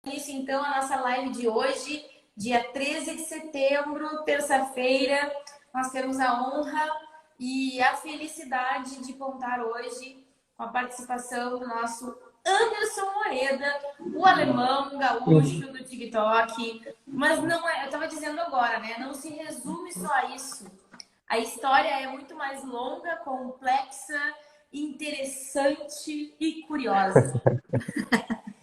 Início, então, a nossa live de hoje, dia 13 de setembro, terça-feira. Nós temos a honra e a felicidade de contar hoje com a participação do nosso Anderson Moreda, o alemão gaúcho do TikTok. Mas não é, eu estava dizendo agora, né? Não se resume só a isso. A história é muito mais longa, complexa, interessante e curiosa.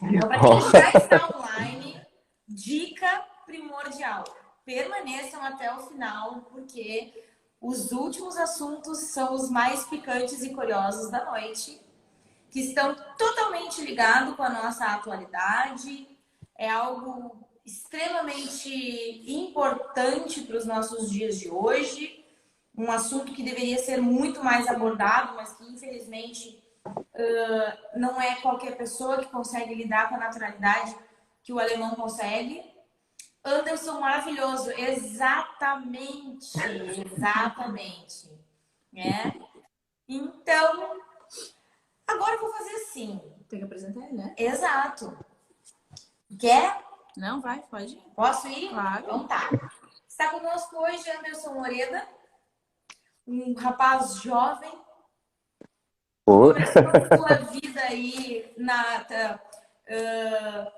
Então, para quem já está online, dica primordial: permaneçam até o final, porque os últimos assuntos são os mais picantes e curiosos da noite, que estão totalmente ligados com a nossa atualidade. É algo extremamente importante para os nossos dias de hoje, um assunto que deveria ser muito mais abordado, mas que infelizmente não é qualquer pessoa que consegue lidar com a naturalidade que o alemão consegue. Anderson, maravilhoso, exatamente, exatamente, né? Então, agora eu vou fazer assim. Tem que apresentar ele, né? Exato. Quer? Não, vai, pode ir. Posso ir? Claro. Então tá. Está conosco hoje Anderson Moreda, um rapaz jovem, começou a sua vida aí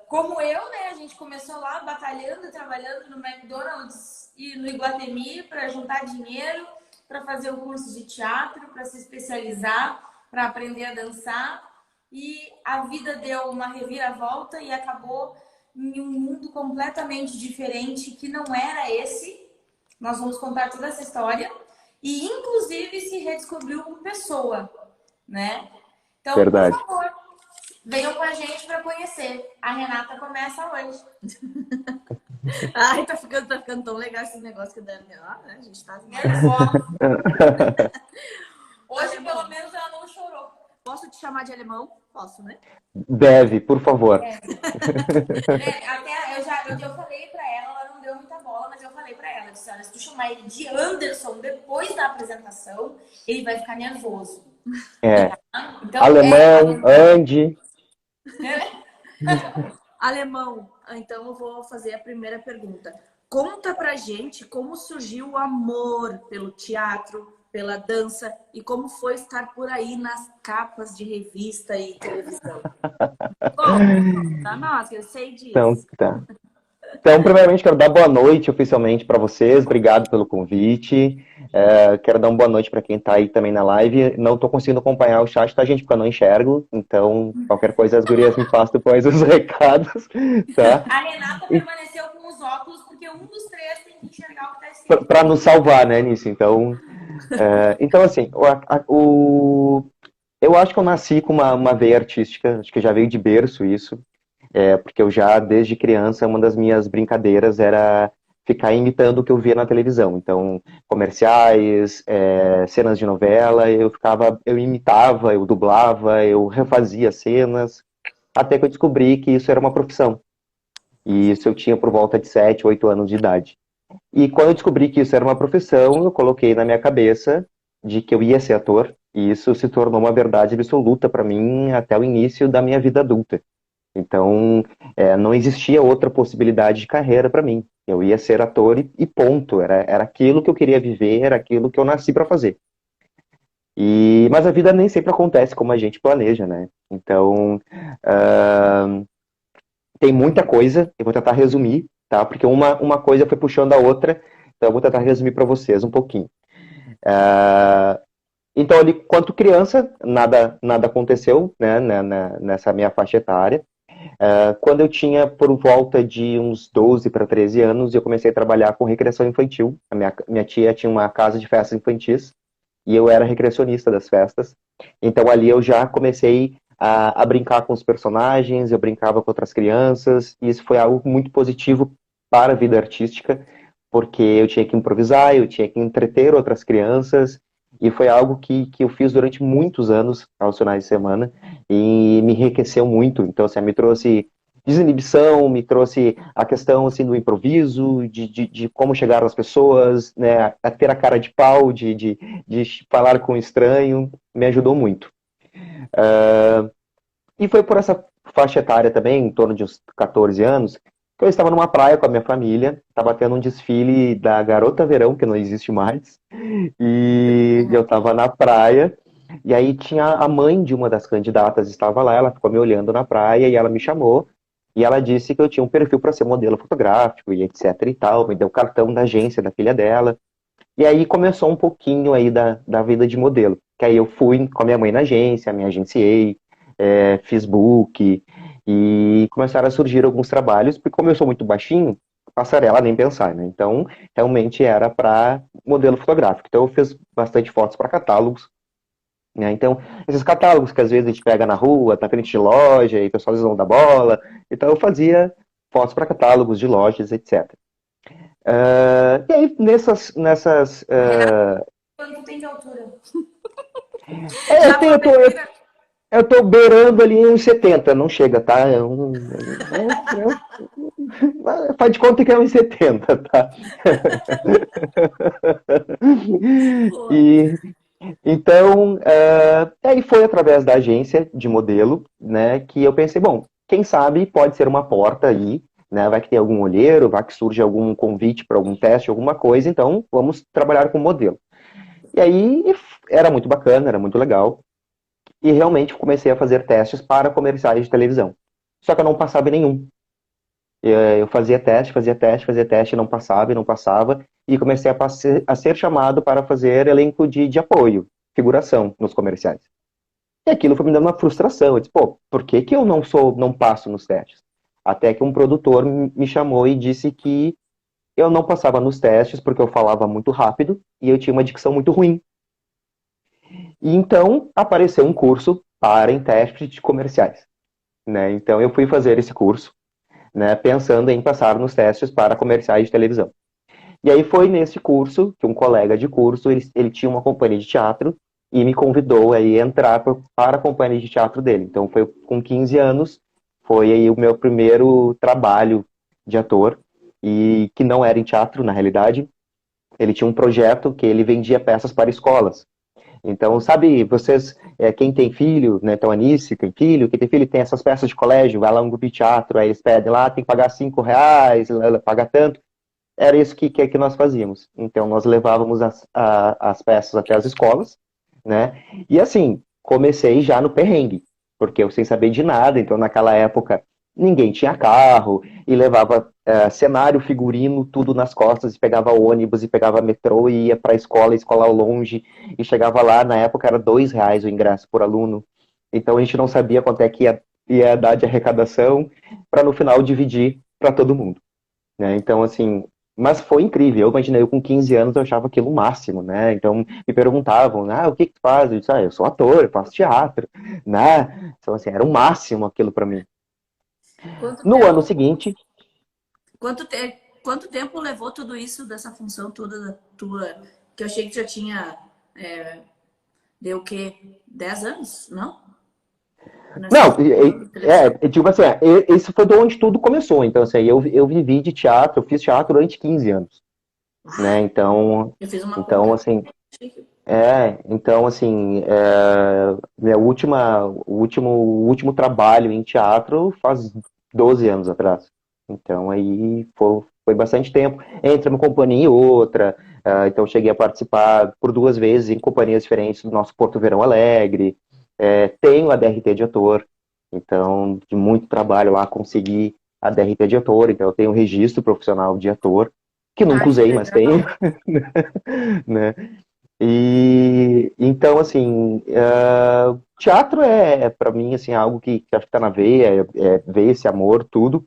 como eu, né? A gente começou lá batalhando, trabalhando no McDonald's e no Iguatemi para juntar dinheiro, para fazer o curso de teatro, para se especializar, para aprender a dançar. E a vida deu uma reviravolta e acabou em um mundo completamente diferente que não era esse. Nós vamos contar toda essa história. E, inclusive, se redescobriu como pessoa, né? Então, Verdade. por favor, venham com a gente para conhecer. A Renata começa hoje. Ai, tá ficando tão legal esse negócio que deve. Ah, né? A gente tá nervosa. Hoje, pelo menos, ela não chorou. Posso te chamar de alemão? Posso, né? Deve, por favor. Até eu falei para ela não deu muita bola, mas eu falei para ela, disse, olha, se tu chamar ele de Anderson depois da apresentação, ele vai ficar nervoso. Então, alemão, Andy. Alemão, então eu vou fazer a primeira pergunta. Conta pra gente como surgiu o amor pelo teatro, pela dança e como foi estar por aí nas capas de revista e televisão. Conta, nossa, eu sei disso. Então, tá. Então, primeiramente, quero dar boa noite oficialmente para vocês. Obrigado pelo convite. Quero dar uma boa noite para quem está aí também na live. Não estou conseguindo acompanhar o chat, tá, gente? Porque eu não enxergo. Então, qualquer coisa, as gurias me passam depois os recados. Tá? A Renata permaneceu com os óculos porque um dos três tem que enxergar o que está escrito. Para nos salvar, né, nisso. Então, assim, eu acho que eu nasci com uma veia artística. Acho que já veio de berço isso. Porque eu já, desde criança, uma das minhas brincadeiras era ficar imitando o que eu via na televisão. Então, comerciais, cenas de novela, eu imitava, eu dublava, eu refazia cenas, até que eu descobri que isso era uma profissão. E isso eu tinha por volta de 7, 8 anos de idade. E quando eu descobri que isso era uma profissão, eu coloquei na minha cabeça de que eu ia ser ator, e isso se tornou uma verdade absoluta para mim até o início da minha vida adulta. Então, não existia outra possibilidade de carreira para mim. Eu ia ser ator e ponto. Era aquilo que eu queria viver, era aquilo que eu nasci para fazer. Mas a vida nem sempre acontece como a gente planeja, né? Então, tem muita coisa, eu vou tentar resumir, tá? Porque uma coisa foi puxando a outra, então eu vou tentar resumir para vocês um pouquinho. Então, ali, quanto criança, nada aconteceu, né, nessa minha faixa etária. Quando eu tinha por volta de uns 12 para 13 anos, eu comecei a trabalhar com recreação infantil. A minha tia tinha uma casa de festas infantis e eu era recreacionista das festas. Então ali eu já comecei a brincar com os personagens, eu brincava com outras crianças, e isso foi algo muito positivo para a vida artística, porque eu tinha que improvisar, eu tinha que entreter outras crianças, e foi algo que eu fiz durante muitos anos, aos finais de semana, e me enriqueceu muito. Então, assim, me trouxe desinibição, me trouxe a questão assim, do improviso, de como chegar nas pessoas, né, a ter a cara de pau, de falar com o estranho, me ajudou muito. E foi por essa faixa etária também, em torno de uns 14 anos, que eu estava numa praia com a minha família, estava tendo um desfile da Garota Verão, que não existe mais, e eu estava na praia, e aí tinha a mãe de uma das candidatas, estava lá, ela ficou me olhando na praia, e ela me chamou, e ela disse que eu tinha um perfil para ser modelo fotográfico, e etc e tal, me deu o cartão da agência da filha dela, e aí começou um pouquinho aí da vida de modelo. Que aí eu fui com a minha mãe na agência, me agenciei, fiz book, e começaram a surgir alguns trabalhos, porque como eu sou muito baixinho, passarela nem pensar, né? Então, realmente era para modelo fotográfico. Então, eu fiz bastante fotos para catálogos, né? Então, esses catálogos que às vezes a gente pega na rua, na frente de loja, e o pessoal não dá bola. Então, eu fazia fotos para catálogos de lojas, etc. E aí, nessas Renato, quanto tem de altura? É, Já aproveitei, né? eu tô beirando ali uns 70, não chega, tá? Faz de conta que é uns 70, tá? Boa. E, então, aí foi através da agência de modelo, né, que eu pensei, bom, quem sabe pode ser uma porta aí, né, vai que tem algum olheiro, vai que surge algum convite para algum teste, alguma coisa, então vamos trabalhar com modelo. E aí era muito bacana, era muito legal. E realmente comecei a fazer testes para comerciais de televisão. Só que eu não passava em nenhum. Eu fazia teste, e não passava, e não passava. E comecei a ser chamado para fazer elenco de apoio, figuração nos comerciais. E aquilo foi me dando uma frustração. Eu disse, pô, por que que eu não passo nos testes? Até que um produtor me chamou e disse que eu não passava nos testes porque eu falava muito rápido e eu tinha uma dicção muito ruim. E então apareceu um curso para intérprete de comerciais, né? Então eu fui fazer esse curso, né, pensando em passar nos testes para comerciais de televisão. E aí foi nesse curso que um colega de curso, ele tinha uma companhia de teatro e me convidou aí a entrar para a companhia de teatro dele. Então foi com 15 anos, foi aí o meu primeiro trabalho de ator, e que não era em teatro, na realidade. Ele tinha um projeto que ele vendia peças para escolas. Então, sabe, vocês, quem tem filho, né, então a Anice tem filho, quem tem filho tem essas peças de colégio, vai lá um grupo de teatro, aí eles pedem lá, tem que pagar R$ 5, paga tanto. Era isso que nós fazíamos. Então, nós levávamos as peças até as escolas, né, e assim, comecei já no perrengue, porque eu sem saber de nada, então naquela época ninguém tinha carro, e levava cenário, figurino, tudo nas costas, e pegava ônibus, e pegava metrô, e ia para a escola ao longe, e chegava lá, na época era R$ 2 o ingresso por aluno, então a gente não sabia quanto é que ia dar de arrecadação, para no final dividir para todo mundo, né? Então, assim, mas foi incrível. Eu imaginei, eu com 15 anos eu achava aquilo o máximo, né? Então me perguntavam, o que que tu faz? Eu disse, eu sou ator, eu faço teatro, né? Então, assim, era o máximo aquilo para mim. Quanto No ano tempo, seguinte, quanto tempo levou tudo isso, dessa função toda da tua? Que eu achei que já tinha, deu o quê? 10 anos? Não? Nessa não, televisão. tipo assim, esse foi de onde tudo começou. Então, assim, eu vivi de teatro, eu fiz teatro durante 15 anos, né? Eu fiz uma Então conta. assim, minha o último trabalho em teatro faz 12 anos atrás. Então aí foi bastante tempo, entre uma companhia e outra. Então cheguei a participar por 2 vezes em companhias diferentes do nosso Porto Verão Alegre. Tenho a DRT de ator, então de muito trabalho lá consegui a DRT de ator, então eu tenho um registro profissional de ator, que nunca Ah, que usei, mas tenho, legal. né? E então, assim, teatro para mim, assim, algo que acho que tá na veia, ver esse amor, tudo,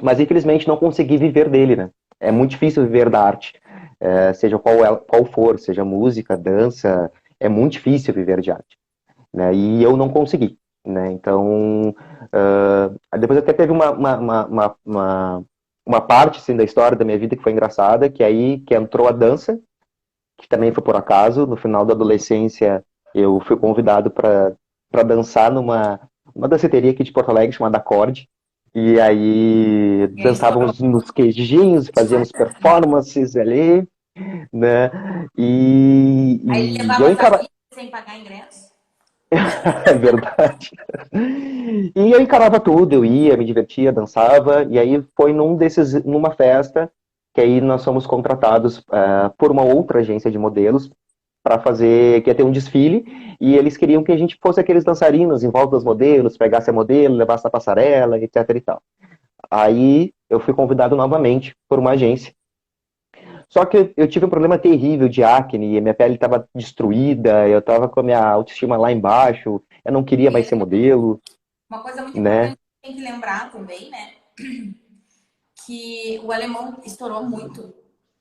mas infelizmente não consegui viver dele, né? É muito difícil viver da arte, seja qual for, seja música, dança, é muito difícil viver de arte, né? E eu não consegui, né? Então, depois até teve uma parte, assim, da história da minha vida que foi engraçada, que aí que entrou a dança, que também foi por acaso. No final da adolescência, eu fui convidado para dançar uma danceteria aqui de Porto Alegre chamada Acorde. E aí E aí estourou. dançávamos nos queijinhos, fazíamos performances ali, né? Aí E eu levava encarava. família sem pagar ingresso. É verdade. E eu encarava tudo, eu ia, me divertia, dançava, e aí foi numa festa, que aí nós fomos contratados por uma outra agência de modelos para fazer, que ia ter um desfile, e eles queriam que a gente fosse aqueles dançarinos em volta dos modelos, pegasse a modelo, levasse a passarela, etc e tal. Aí eu fui convidado novamente por uma agência. Só que eu tive um problema terrível de acne, minha pele estava destruída, eu estava com a minha autoestima lá embaixo, eu não queria mais ser modelo, Uma coisa muito né? importante que tem que lembrar também, né? Que o alemão estourou muito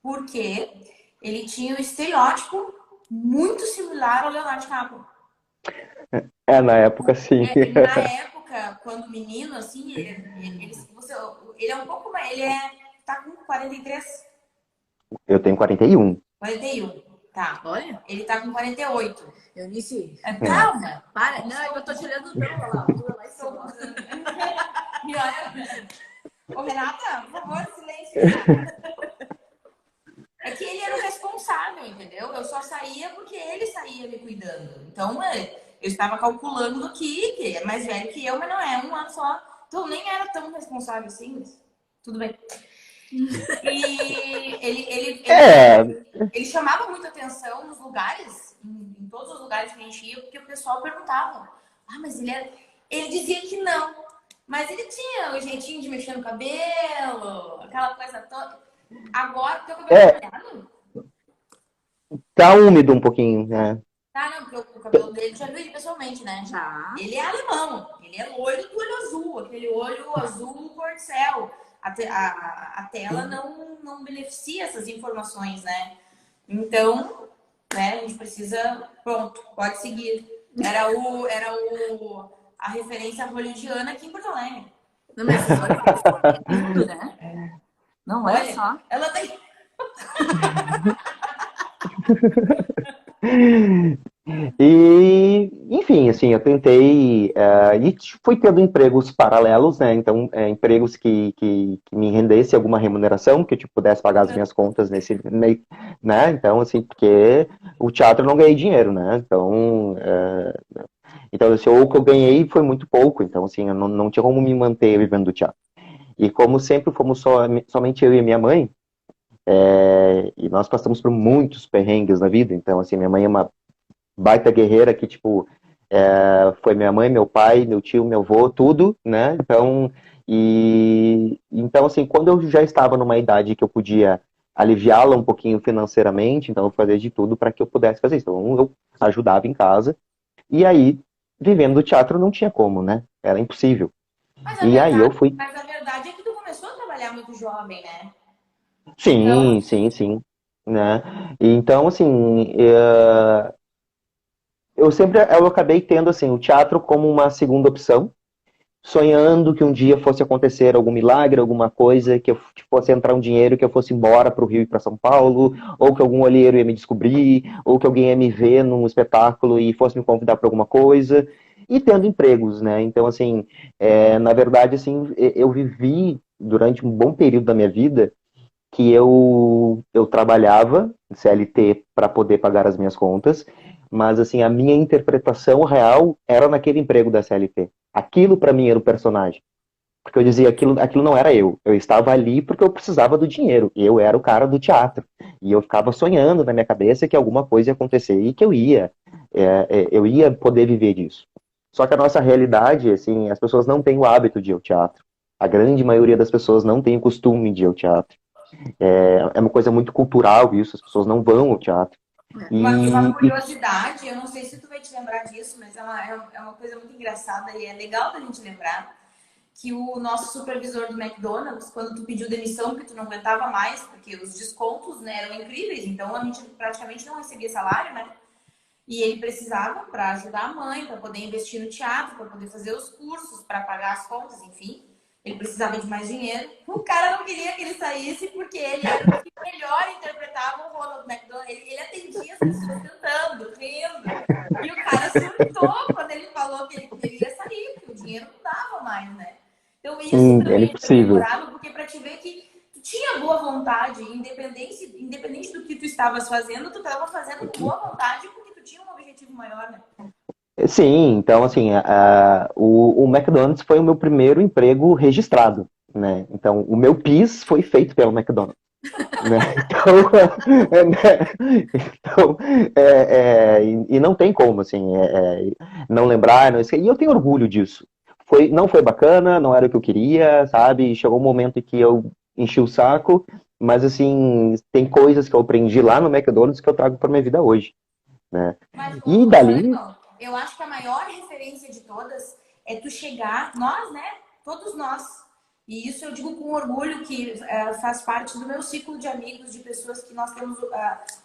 porque ele tinha um estereótipo muito similar ao Leonardo DiCaprio. Na época, sim. Na época, quando menino, assim, ele é um pouco mais. Tá com 43, Eu tenho 41. 41. Tá. Olha, Ele tá com 48. Eunice, É. Calma! para. Não, é que eu tô tirando o pelo lá. Altura lá em Estou cima. mudando. E olha. Ô, Renata, por favor, silêncio. É que ele era o responsável, entendeu? Eu só saía porque ele saía me cuidando. Então, eu estava calculando do que é mais velho que eu, mas não é um ano só. Então, nem era tão responsável assim, mas tudo bem. E É, ele chamava muita atenção nos lugares, em todos os lugares que a gente ia, porque o pessoal perguntava. Ah, mas ele dizia que não. Mas ele tinha o jeitinho de mexer no cabelo, aquela coisa toda. Agora, teu cabelo é, tá molhado? tá úmido um pouquinho, né? Tá, não, porque o cabelo dele já viu ele pessoalmente, né? Já. Ele é alemão, ele é loiro do olho azul, aquele olho azul cor de céu. A tela não beneficia essas informações, né? Então, né, a gente precisa. Pronto, pode seguir. A referência hollywoodiana aqui em Porto Alegre. Não, mas esses olhos é lindo, né? Não, olha Olha, só. ela tem. E, enfim, assim, eu tentei e fui tendo empregos paralelos, né? Então, empregos que me rendesse alguma remuneração, que eu tipo, pudesse pagar as minhas contas nesse meio, né? Então, assim, porque o teatro eu não ganhei dinheiro, né? Então, assim, o que eu ganhei foi muito pouco, então, assim, eu não tinha como me manter vivendo do teatro. E como sempre fomos somente eu e minha mãe, e nós passamos por muitos perrengues na vida, então, assim, minha mãe é uma baita guerreira que, tipo, foi minha mãe, meu pai, meu tio, meu avô, tudo, né? Então, assim, quando eu já estava numa idade que eu podia aliviá-la um pouquinho financeiramente, então eu fazia de tudo para que eu pudesse fazer isso. Então, eu ajudava em casa, e aí, vivendo do teatro não tinha como, né? Era impossível. E aí eu fui. Mas a verdade é que tu começou a trabalhar muito jovem, né? Então, Sim, sim, sim. Né? Então, assim, eu acabei tendo assim o teatro como uma segunda opção, sonhando que um dia fosse acontecer algum milagre, alguma coisa, que fosse entrar um dinheiro, que eu fosse embora para o Rio e para São Paulo, ou que algum olheiro ia me descobrir, ou que alguém ia me ver num espetáculo e fosse me convidar para alguma coisa, e tendo empregos, né? Então, assim, na verdade, assim, eu vivi durante um bom período da minha vida que eu trabalhava CLT para poder pagar as minhas contas, mas assim, a minha interpretação real era naquele emprego da CLT. Aquilo para mim era o personagem. Porque eu dizia, aquilo não era eu. Eu estava ali porque eu precisava do dinheiro. Eu era o cara do teatro. E eu ficava sonhando na minha cabeça que alguma coisa ia acontecer e que eu ia poder viver disso. Só que a nossa realidade, assim, as pessoas não têm o hábito de ir ao teatro. A grande maioria das pessoas não tem o costume de ir ao teatro. É uma coisa muito cultural isso, as pessoas não vão ao teatro. uma E curiosidade, eu não sei se tu vai te lembrar disso, mas é uma coisa muito engraçada e é legal da gente lembrar que o nosso supervisor do McDonald's, quando tu pediu demissão porque tu não aguentava mais, porque os descontos, né, eram incríveis, então a gente praticamente não recebia salário, né? E ele precisava para ajudar a mãe, para poder investir no teatro, para poder fazer os cursos, para pagar as contas, enfim. Ele precisava de mais dinheiro. O cara não queria que ele saísse porque ele era o que melhor interpretava o Ronald McDonald. Ele atendia as pessoas cantando, rindo. E o cara surtou quando ele falou que ele ia sair, porque o dinheiro não dava mais, né? Então isso sim, é também foi impossível. memorável, porque para te ver que tu tinha boa vontade, independente do que tu estavas fazendo, tu estava fazendo com boa vontade, porque tu tinha um objetivo maior, né? Sim, então assim, o McDonald's foi o meu primeiro emprego registrado, né? Então, o meu PIS foi feito pelo McDonald's, né? Então, e não tem como, assim, não lembrar, não esquecer. E eu tenho orgulho disso. Não foi bacana, não era o que eu queria, sabe? Chegou um momento em que eu enchi o saco, mas assim, tem coisas que eu aprendi lá no McDonald's que eu trago para minha vida hoje, né? Mas, E mas olha, dali, irmão, eu acho que a maior referência de todas é tu chegar, nós, né? Todos nós. E isso eu digo com orgulho, que faz parte do meu ciclo de amigos, de pessoas que nós temos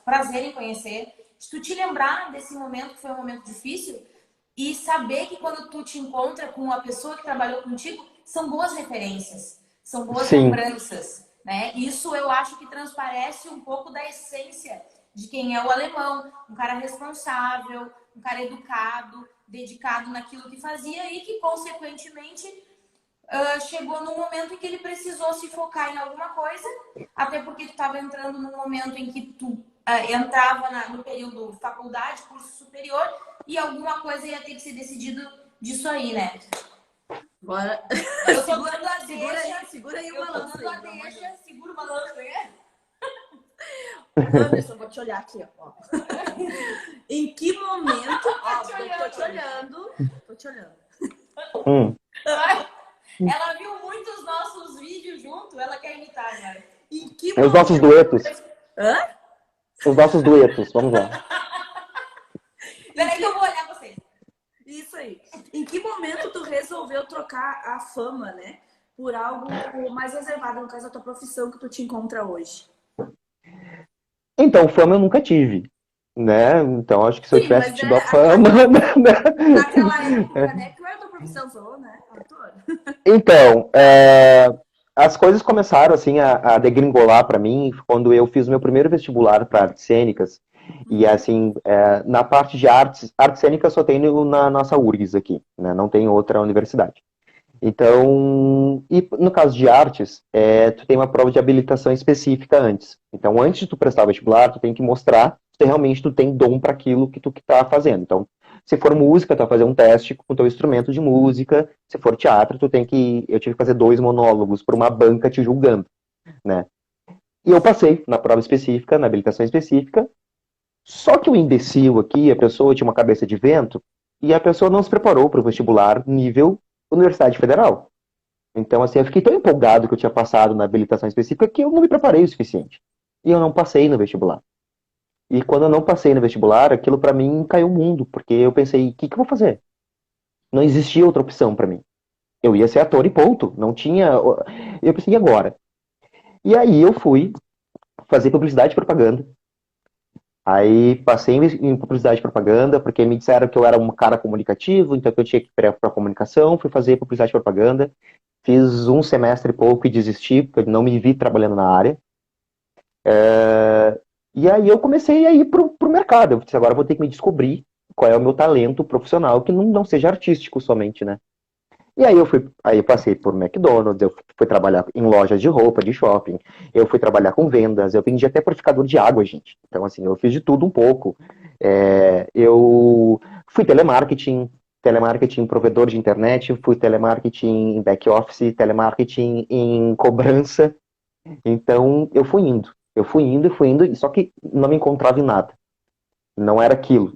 prazer em conhecer. De tu te lembrar desse momento que foi um momento difícil e saber que quando tu te encontra com a pessoa que trabalhou contigo, são boas referências, são boas sim, lembranças, né? Isso eu acho que transparece um pouco da essência de quem é o alemão, um cara responsável, um cara educado, dedicado naquilo que fazia e que, consequentemente, chegou num momento em que ele precisou se focar em alguma coisa, até porque tu estava entrando num momento em que tu entrava no período faculdade, curso superior, e alguma coisa ia ter que ser decidido disso aí, né? Bora. Eu tô dando a deixa, Segura aí o eu tô balanço dando a aí, deixa, segura o balanço, né? Anderson, vou te olhar aqui, ó. Em que momento... Ó, tô te olhando. Tô te olhando. hum, Ela viu muitos nossos vídeos junto, ela quer imitar, né? Em que os nossos momento... duetos, Hã? os nossos duetos, vamos lá. Peraí que eu vou olhar vocês. Isso aí. Em que momento tu resolveu trocar a fama, né? Por algo mais reservado, no caso da tua profissão que tu te encontra hoje? Então, fama eu nunca tive, né? Então, acho que se eu Sim, tivesse mas tido a fama, naquela época, né? Que era a tua profissão, falou, né? Ator. Então, as coisas começaram assim a degringolar para mim quando eu fiz o meu primeiro vestibular para artes cênicas. E assim, na parte de artes cênicas só tem na nossa URGS aqui, né? Não tem outra universidade. Então, e no caso de artes, tu tem uma prova de habilitação específica antes. Então, antes de tu prestar o vestibular, tu tem que mostrar se realmente tu tem dom para aquilo que tu tá fazendo. Então, se for música, tu vai fazer um teste com o teu instrumento de música. Se for teatro, eu tive que fazer 2 monólogos por uma banca te julgando, né? E eu passei na prova específica, na habilitação específica. Só que o imbecil aqui, a pessoa tinha uma cabeça de vento e a pessoa não se preparou para o vestibular nível Universidade Federal. Então, assim, eu fiquei tão empolgado que eu tinha passado na habilitação específica que eu não me preparei o suficiente. E eu não passei no vestibular. E quando eu não passei no vestibular, aquilo para mim caiu o mundo, porque eu pensei, o que eu vou fazer? Não existia outra opção para mim. Eu ia ser ator e ponto. Não tinha. Eu pensei, e agora? E aí eu fui fazer publicidade e propaganda. Aí passei em publicidade e propaganda, porque me disseram que eu era um cara comunicativo, então que eu tinha que ir para comunicação. Fui fazer publicidade e propaganda. Fiz um semestre e pouco e desisti, porque eu não me vi trabalhando na área. E aí eu comecei a ir pro mercado. Eu disse, agora eu vou ter que me descobrir qual é o meu talento profissional, que não seja artístico somente, né? E aí eu passei por McDonald's, eu fui trabalhar em lojas de roupa, de shopping, eu fui trabalhar com vendas, eu vendi até purificador de água, gente. Então, assim, eu fiz de tudo um pouco. Eu fui telemarketing provedor de internet, fui telemarketing em back office, telemarketing em cobrança. Então, fui indo, só que não me encontrava em nada. Não era aquilo.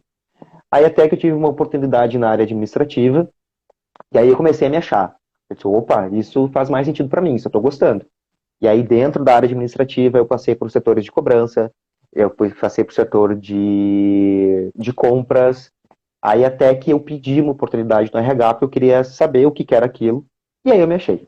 Aí até que eu tive uma oportunidade na área administrativa, e aí eu comecei a me achar. Eu disse, opa, isso faz mais sentido para mim, isso eu tô gostando. E aí dentro da área administrativa eu passei por setores de cobrança, passei por setor de compras, aí até que eu pedi uma oportunidade no RH, porque eu queria saber o que era aquilo, e aí eu me achei.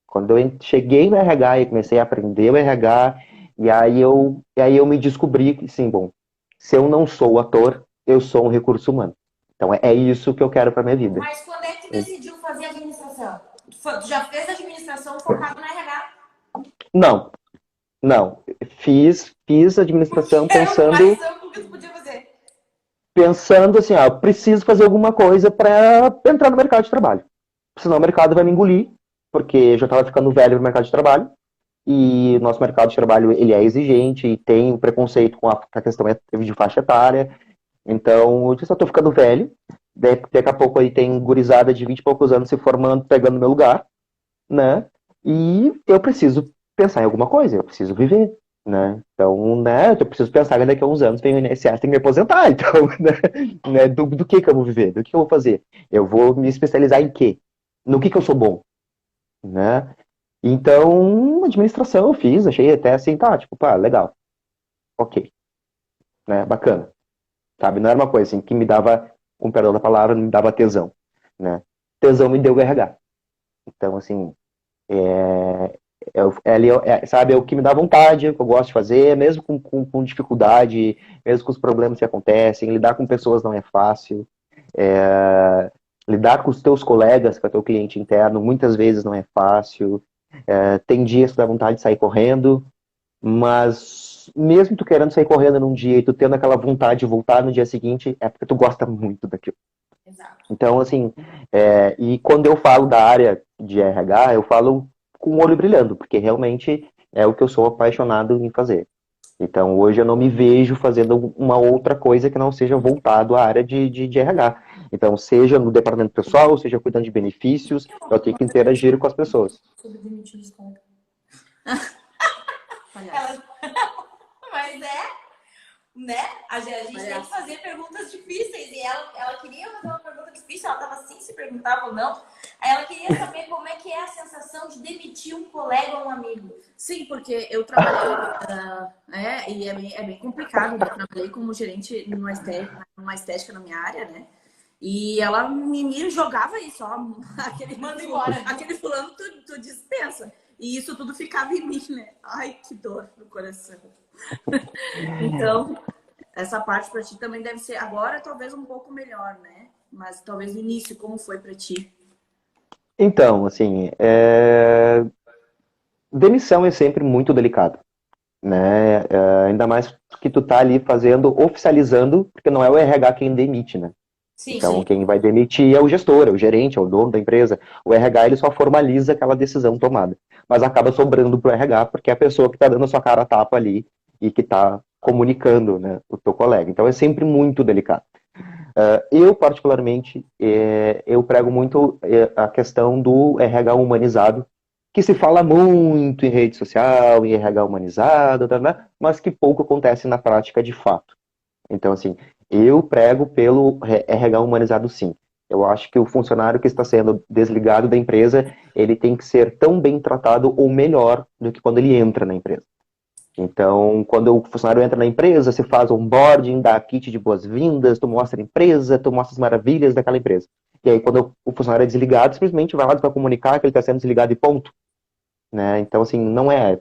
Quando eu cheguei no RH e comecei a aprender o RH, e aí eu me descobri que, sim, bom, se eu não sou ator, eu sou um recurso humano. Então é isso que eu quero para minha vida. Mas quando é que tu decidiu fazer administração? Tu já fez administração focado no RH? Não, não. Fiz administração Era o mais amplo que tu podia fazer. pensando assim, eu preciso fazer alguma coisa para entrar no mercado de trabalho. Senão o mercado vai me engolir, porque eu já estava ficando velho no mercado de trabalho. E o nosso mercado de trabalho ele é exigente e tem um preconceito com a questão de faixa etária. Então, eu disse, eu estou ficando velho, Daqui a pouco aí tem gurizada de 20 e poucos anos se formando, pegando meu lugar, né? E eu preciso pensar em alguma coisa, eu preciso viver, né? Então, né, eu preciso pensar que daqui a uns anos vem o INSS, tem que me aposentar, então, né, do que eu vou viver? Do que eu vou fazer? Eu vou me especializar em quê? No que eu sou bom, né? Então, administração eu fiz, achei até assim, tá, tipo, pá, legal, ok, né, bacana, sabe? Não era uma coisa assim que me dava, com perdão da palavra, me dava tesão, né? Tesão me deu o RH. Então, assim, sabe, é o que me dá vontade, o que eu gosto de fazer, mesmo com dificuldade, mesmo com os problemas que acontecem, lidar com pessoas não é fácil, lidar com os teus colegas, com o teu cliente interno, muitas vezes não é fácil, tem dias que dá vontade de sair correndo, mas mesmo tu querendo sair correndo num dia e tu tendo aquela vontade de voltar no dia seguinte, é porque tu gosta muito daquilo. Exato. Então, assim, e quando eu falo da área de RH, eu falo com o olho brilhando, porque realmente é o que eu sou apaixonado em fazer. Então, hoje eu não me vejo fazendo uma outra coisa que não seja voltado à área de RH. Então, seja no departamento pessoal, seja cuidando de benefícios, eu tenho que interagir com as pessoas. Sobre demitir os colegas. Palhaço. Mas né? A gente tem que fazer perguntas difíceis. E ela queria fazer uma pergunta difícil, ela estava assim se perguntava ou não. Aí ela queria saber como é que é a sensação de demitir um colega ou um amigo. Sim, porque eu trabalhei, e é bem complicado. Eu trabalhei como gerente numa estética na minha área, né? E ela me jogava isso, ó, Manda embora. aquele fulano tu dispensa. E isso tudo ficava em mim, né? Ai, que dor no coração. Então, essa parte pra ti também deve ser agora talvez um pouco melhor, né? Mas talvez no início, como foi pra ti? Então, assim, demissão é sempre muito delicado, né? Ainda mais que tu tá ali fazendo, oficializando, porque não é o RH quem demite, né? Sim, Então, sim. quem vai demitir é o gestor, é o gerente, é o dono da empresa. O RH, ele só formaliza aquela decisão tomada. Mas acaba sobrando pro RH, porque é a pessoa que está dando a sua cara a tapa ali e que está comunicando, né, o teu colega. Então, é sempre muito delicado. Eu, particularmente, eu prego muito a questão do RH humanizado, que se fala muito em rede social, em RH humanizado, mas que pouco acontece na prática de fato. Então, assim, eu prego pelo RH humanizado, sim. Eu acho que o funcionário que está sendo desligado da empresa, ele tem que ser tão bem tratado ou melhor do que quando ele entra na empresa. Então, quando o funcionário entra na empresa, se faz onboarding, dá kit de boas-vindas, tu mostra a empresa, tu mostra as maravilhas daquela empresa. E aí, quando o funcionário é desligado, simplesmente vai lá para comunicar que ele está sendo desligado e ponto. Né? Então, assim, não é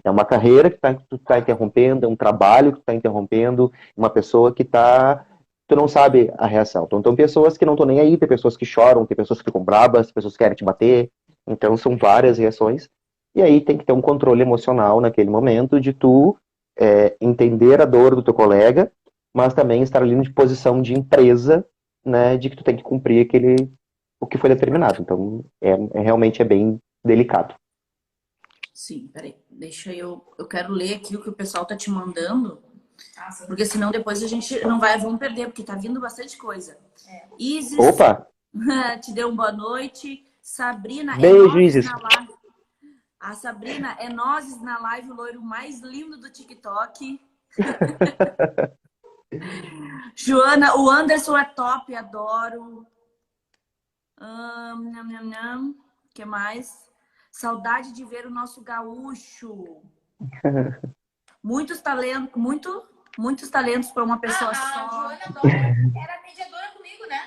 uma carreira que tu tá interrompendo, é um trabalho que tu tá interrompendo, uma pessoa que tu não sabe a reação. Então, tem pessoas que não estão nem aí, tem pessoas que choram, tem pessoas que ficam brabas, tem pessoas que querem te bater. Então, são várias reações. E aí tem que ter um controle emocional naquele momento de tu entender a dor do teu colega, mas também estar ali de posição de empresa, né, de que tu tem que cumprir o que foi determinado. Então, realmente é bem delicado. Sim, peraí. Deixa eu quero ler aqui o que o pessoal tá te mandando. Sim. Porque senão depois a gente não vamos perder, porque tá vindo bastante coisa. Isis, Opa! te deu uma boa noite. Sabrina, Beijo, Isis. na live. A Sabrina é nozes na live, o loiro mais lindo do TikTok. Joana, o Anderson é top, adoro. Que mais? Saudade de ver o nosso gaúcho. Muitos talentos para uma pessoa só. A Joana Dora era mediadora comigo, né?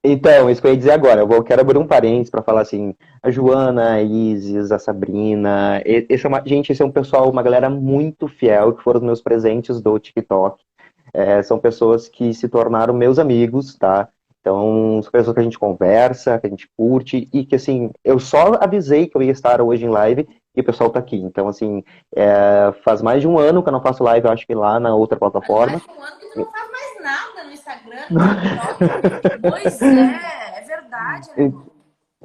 Então, isso que eu ia dizer agora. Quero abrir um parênteses para falar assim: a Joana, a Isis, a Sabrina. Esse é um pessoal, uma galera muito fiel, que foram os meus presentes do TikTok. São pessoas que se tornaram meus amigos, tá? Então, são pessoas que a gente conversa, que a gente curte, e que, assim, eu só avisei que eu ia estar hoje em live e o pessoal tá aqui. Então, assim, faz mais de um ano que eu não faço live, eu acho que lá na outra plataforma. Faz um ano que tu não faz mais nada no Instagram, no TikTok. Pois é verdade, alemão.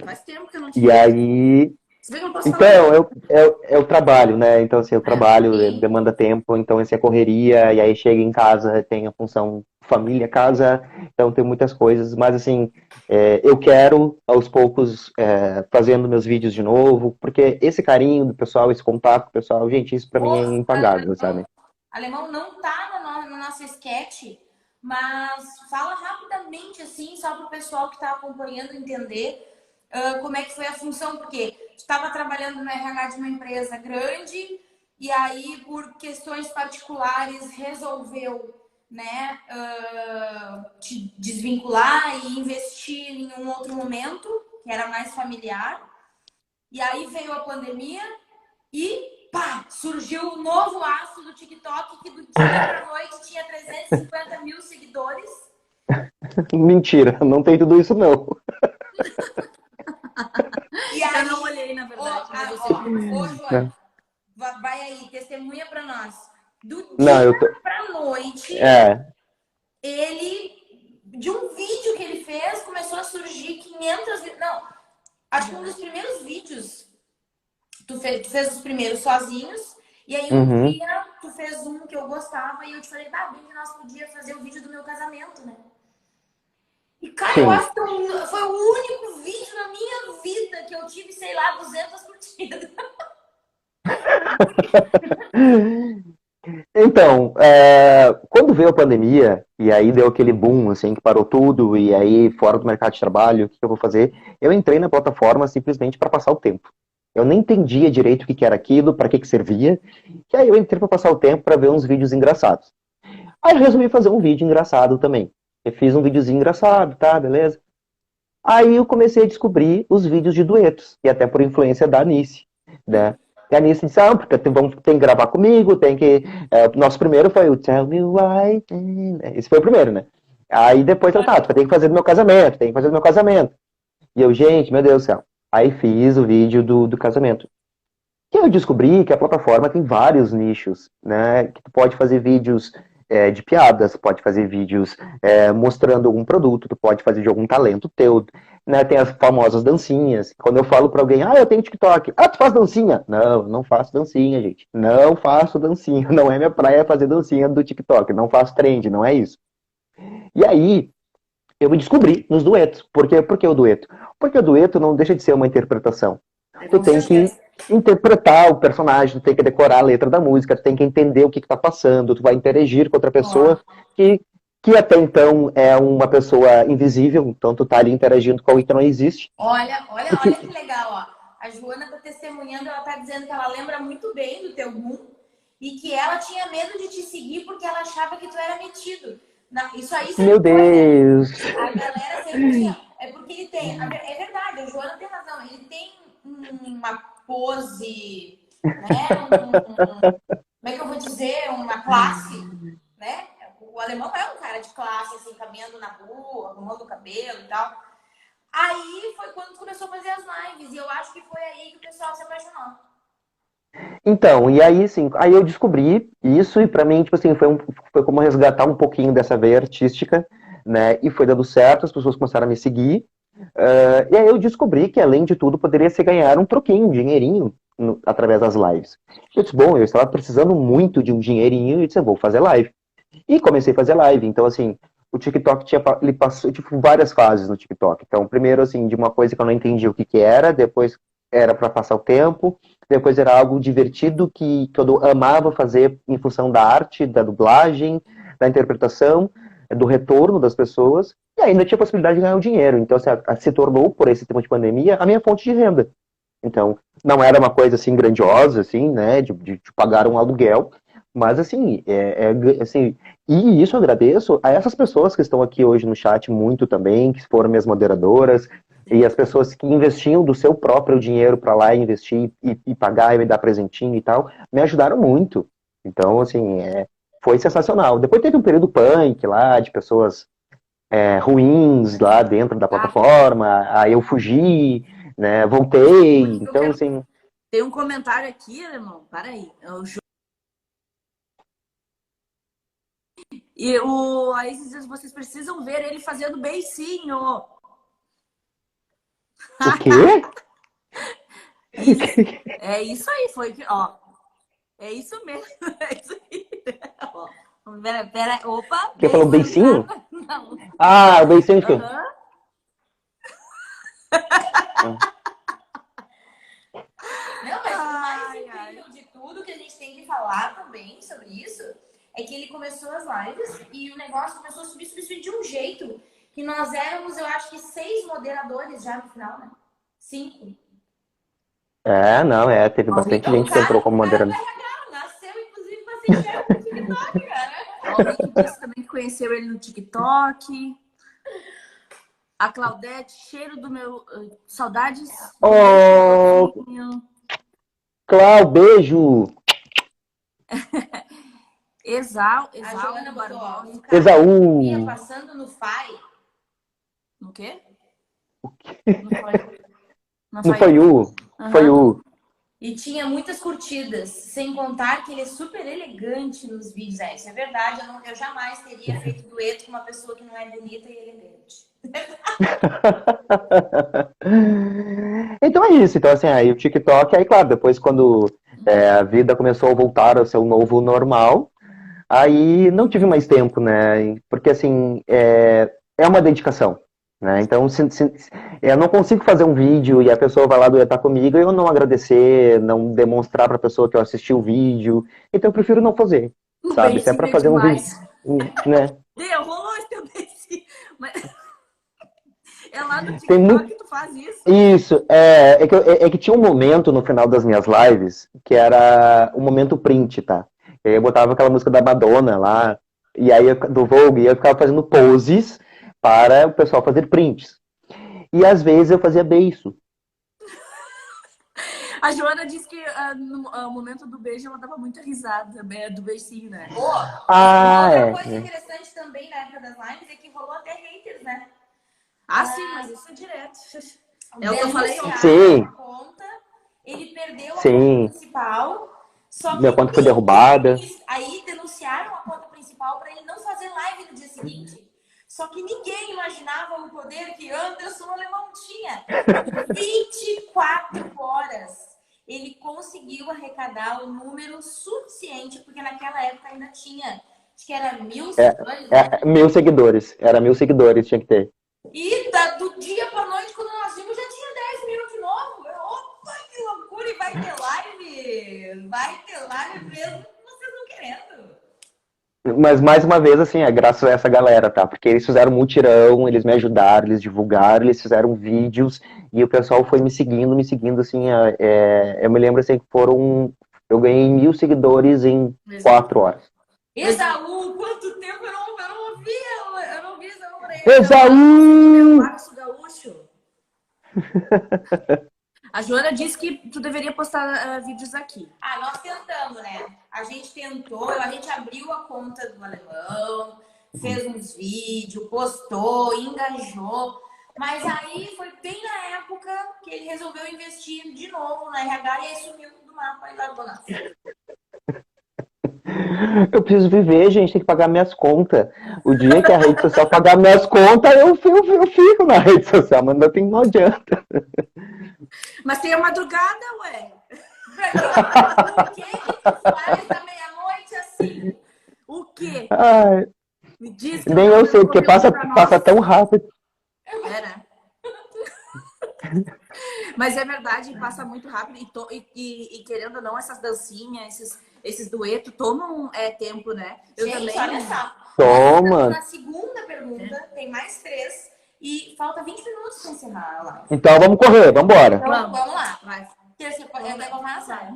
Faz tempo que eu não te E aí... Você vê que eu não posso Então, falar. é o trabalho, né? Então, assim, o trabalho demanda tempo, então essa é a correria, e aí chega em casa, tem a função família, casa, então tem muitas coisas, mas assim, eu quero, aos poucos, fazendo meus vídeos de novo, porque esse carinho do pessoal, esse contato com o pessoal, gente, isso pra mim é Ô, impagável, sabe? Alemão não tá no nosso sketch, mas fala rapidamente, assim, só para o pessoal que está acompanhando entender como é que foi a função, porque estava trabalhando no RH de uma empresa grande e aí, por questões particulares, resolveu, né, te desvincular e investir em um outro momento, que era mais familiar. E aí veio a pandemia e pá, surgiu o novo astro do TikTok que do dia para noite tinha 350 mil seguidores. Mentira, não tem tudo isso não. E aí, Eu não olhei, na verdade, mas eu sei ô, Joana, vai aí, testemunha para nós. Do Não, dia eu tô... para noite, É, ele, de um vídeo que ele fez, começou a surgir 500... Não, acho que um dos primeiros vídeos, tu fez os primeiros sozinhos, e aí um uhum, dia tu fez um que eu gostava e eu te falei, bem que nós podíamos fazer o vídeo do meu casamento, né? E, cara, eu sim. acho que foi o único vídeo na minha vida que eu tive, sei lá, 200 curtidas. Então, quando veio a pandemia, e aí deu aquele boom, assim, que parou tudo, e aí fora do mercado de trabalho, o que eu vou fazer? Eu entrei na plataforma simplesmente para passar o tempo. Eu nem entendia direito o que era aquilo, para que servia, e aí eu entrei para passar o tempo para ver uns vídeos engraçados. Aí eu resolvi fazer um vídeo engraçado também. Eu fiz um videozinho engraçado, tá, beleza? Aí eu comecei a descobrir os vídeos de duetos, e até por influência da Anice, né? E a Anice disse, porque tem que gravar comigo, tem que... nosso primeiro foi o Tell Me Why... Esse foi o primeiro, né? Aí depois ela, tu vai ter que fazer do meu casamento, tem que fazer do meu casamento. E eu, gente, meu Deus do céu. Aí fiz o vídeo do casamento. E eu descobri que a plataforma tem vários nichos, né? Que tu pode fazer vídeos de piadas, pode fazer vídeos mostrando algum produto, tu pode fazer de algum talento teu, né? Tem as famosas dancinhas. Quando eu falo pra alguém, eu tenho TikTok. Tu faz dancinha? Não, não faço dancinha, gente. Não faço dancinha. Não é minha praia fazer dancinha do TikTok. Não faço trend, não é isso. E aí, eu me descobri nos duetos. Por que o dueto? Porque o dueto não deixa de ser uma interpretação. Tu Com tem que certeza. interpretar o personagem, tu tem que decorar a letra da música, tu tem que entender o que tá passando, tu vai interagir com outra pessoa que até então é uma pessoa invisível, então tu tá ali interagindo com alguém que não existe. Olha que legal, ó. A Joana tá testemunhando, ela tá dizendo que ela lembra muito bem do teu boom e que ela tinha medo de te seguir porque ela achava que tu era metido. Isso aí Meu sempre foi, né? Deus! A galera sempre tinha. É porque ele tem. É verdade, a Joana tem razão. Ele tem uma pose, né? Como é que eu vou dizer? Uma classe, né? O alemão é um cara de classe, assim, caminhando na rua, arrumando o cabelo e tal. Aí foi quando tu começou a fazer as lives. E eu acho que foi aí que o pessoal se apaixonou. Então, e aí, assim, aí eu descobri isso e pra mim, tipo assim, foi como resgatar um pouquinho dessa veia artística, né? E foi dando certo, as pessoas começaram a me seguir. E aí eu descobri que, além de tudo, poderia se ganhar um troquinho, um dinheirinho, através das lives. Eu disse, bom, eu estava precisando muito de um dinheirinho e disse, eu vou fazer live. E comecei a fazer live. Então, assim, o TikTok ele passou, tipo, várias fases no TikTok. Então, primeiro, assim, de uma coisa que eu não entendia o que era, depois era para passar o tempo, depois era algo divertido que eu amava fazer em função da arte, da dublagem, da interpretação, do retorno das pessoas, e ainda tinha a possibilidade de ganhar o dinheiro. Então, assim, se tornou, por esse tempo de pandemia, a minha fonte de renda. Então, não era uma coisa assim grandiosa, assim, né, de pagar um aluguel, mas assim, assim, e isso eu agradeço a essas pessoas que estão aqui hoje no chat muito também, que foram minhas moderadoras, e as pessoas que investiam do seu próprio dinheiro para lá investir e pagar e me dar presentinho e tal, me ajudaram muito. Então, assim, foi sensacional. Depois teve um período punk lá, de pessoas ruins lá dentro da plataforma, aí eu fugi, né, voltei, então, assim... Tem um comentário aqui, irmão, para aí. E a Isis diz, vocês precisam ver ele fazendo beicinho. O quê? Isis, é isso aí, foi que, ó. É isso mesmo, é isso aí. Ó, Pera, opa. Quem falou beicinho? Não. Ah, o beicinho de quê? Aham. Não, mas o mais Ai, incrível de tudo que a gente tem que falar também sobre isso é que ele começou as lives e o negócio começou a subir de um jeito que nós éramos, eu acho que 6 moderadores já no final, né? 5. Não, teve bastante gente que entrou como O cara do moderador. RH nasceu, inclusive, pra ser chefe do TikTok, cara. Ó, o Rick disse também que conheceu ele no TikTok. A Claudete, cheiro do meu. Saudades do meu Ô, TikTokinho. Clau, beijo! Exal A Joana botou, ó, Barbosa. um cara Esaú! ia passando no FAI. No quê? Não foi o? Foi o. E tinha muitas curtidas, sem contar que ele é super elegante nos vídeos. Isso é verdade, eu jamais teria feito dueto com uma pessoa que não é bonita e elegante. Então é isso. Então, assim, aí o TikTok, aí, claro, depois quando a vida começou a voltar ao seu novo normal, aí não tive mais tempo, né? Porque, assim, é uma dedicação, né? Então, eu não consigo fazer um vídeo e a pessoa vai lá duetar comigo e eu não agradecer, não demonstrar pra pessoa que eu assisti o vídeo. Então, eu prefiro não fazer, sabe? Se é pra fazer um vídeo, né? Deu, rolou esse teu beicinho. Mas... É lá no Tem TikTok muito... que tu faz isso? Isso, é que tinha um momento no final das minhas lives que era o momento print, tá? E aí eu botava aquela música da Madonna lá, e aí do Vogue, e eu ficava fazendo poses para o pessoal fazer prints. E às vezes eu fazia beiço. A Joana disse que no momento do beijo ela dava muita risada do beicinho, né? Uma outra coisa interessante também na época das lives é que rolou até haters, né? Sim, mas isso é direto. É o que eu falei. Sim. Conta, ele perdeu a Sim. conta principal, só que minha conta foi derrubada. Aí denunciaram a conta principal para ele não fazer live no dia seguinte. Só que ninguém imaginava o poder que Anderson Alemão tinha. 24 horas ele conseguiu arrecadar o número suficiente, porque naquela época ainda tinha, acho que era 1.000 seguidores. 1.000 seguidores. Era 1.000 seguidores, tinha que ter. E do dia pra noite, quando nós vimos, já tinha 10 mil de novo. Opa, que loucura! E vai ter live! Vai ter live mesmo vocês não querendo. Mas, mais uma vez, assim, é graças a essa galera, tá? Porque eles fizeram mutirão, eles me ajudaram, eles divulgaram, eles fizeram vídeos, e o pessoal foi me seguindo, assim, eu me lembro, assim, que eu ganhei 1.000 seguidores em 4 horas. Esaú, quanto tempo eu não ouvi Esaú pra ele. Esaú! Marcos Gaúcho. A Joana disse que tu deveria postar vídeos aqui. Nós tentamos, né? A gente tentou, a gente abriu a conta do Alemão, fez uns vídeos, postou, engajou. Mas aí foi bem na época que ele resolveu investir de novo na RH e aí sumiu do mapa e largou nós. Eu preciso viver, gente, tem que pagar minhas contas. O dia que a rede social pagar minhas contas, eu fico na rede social, mas não adianta. Mas tem a madrugada, ué. O que tu faz da meia-noite assim? O quê? Ai, Me diz que nem eu sei, porque passa tão rápido. Era. Mas é verdade, passa muito rápido. E querendo ou não, essas dancinhas, esses duetos tomam tempo, né? Eu Gente, também. olha só. Toma. Na segunda pergunta, tem mais 3. E falta 20 minutos para encerrar a live. Então vamos correr, vamos embora. Então, vamos lá. Vai. Terceira, eu vou passar.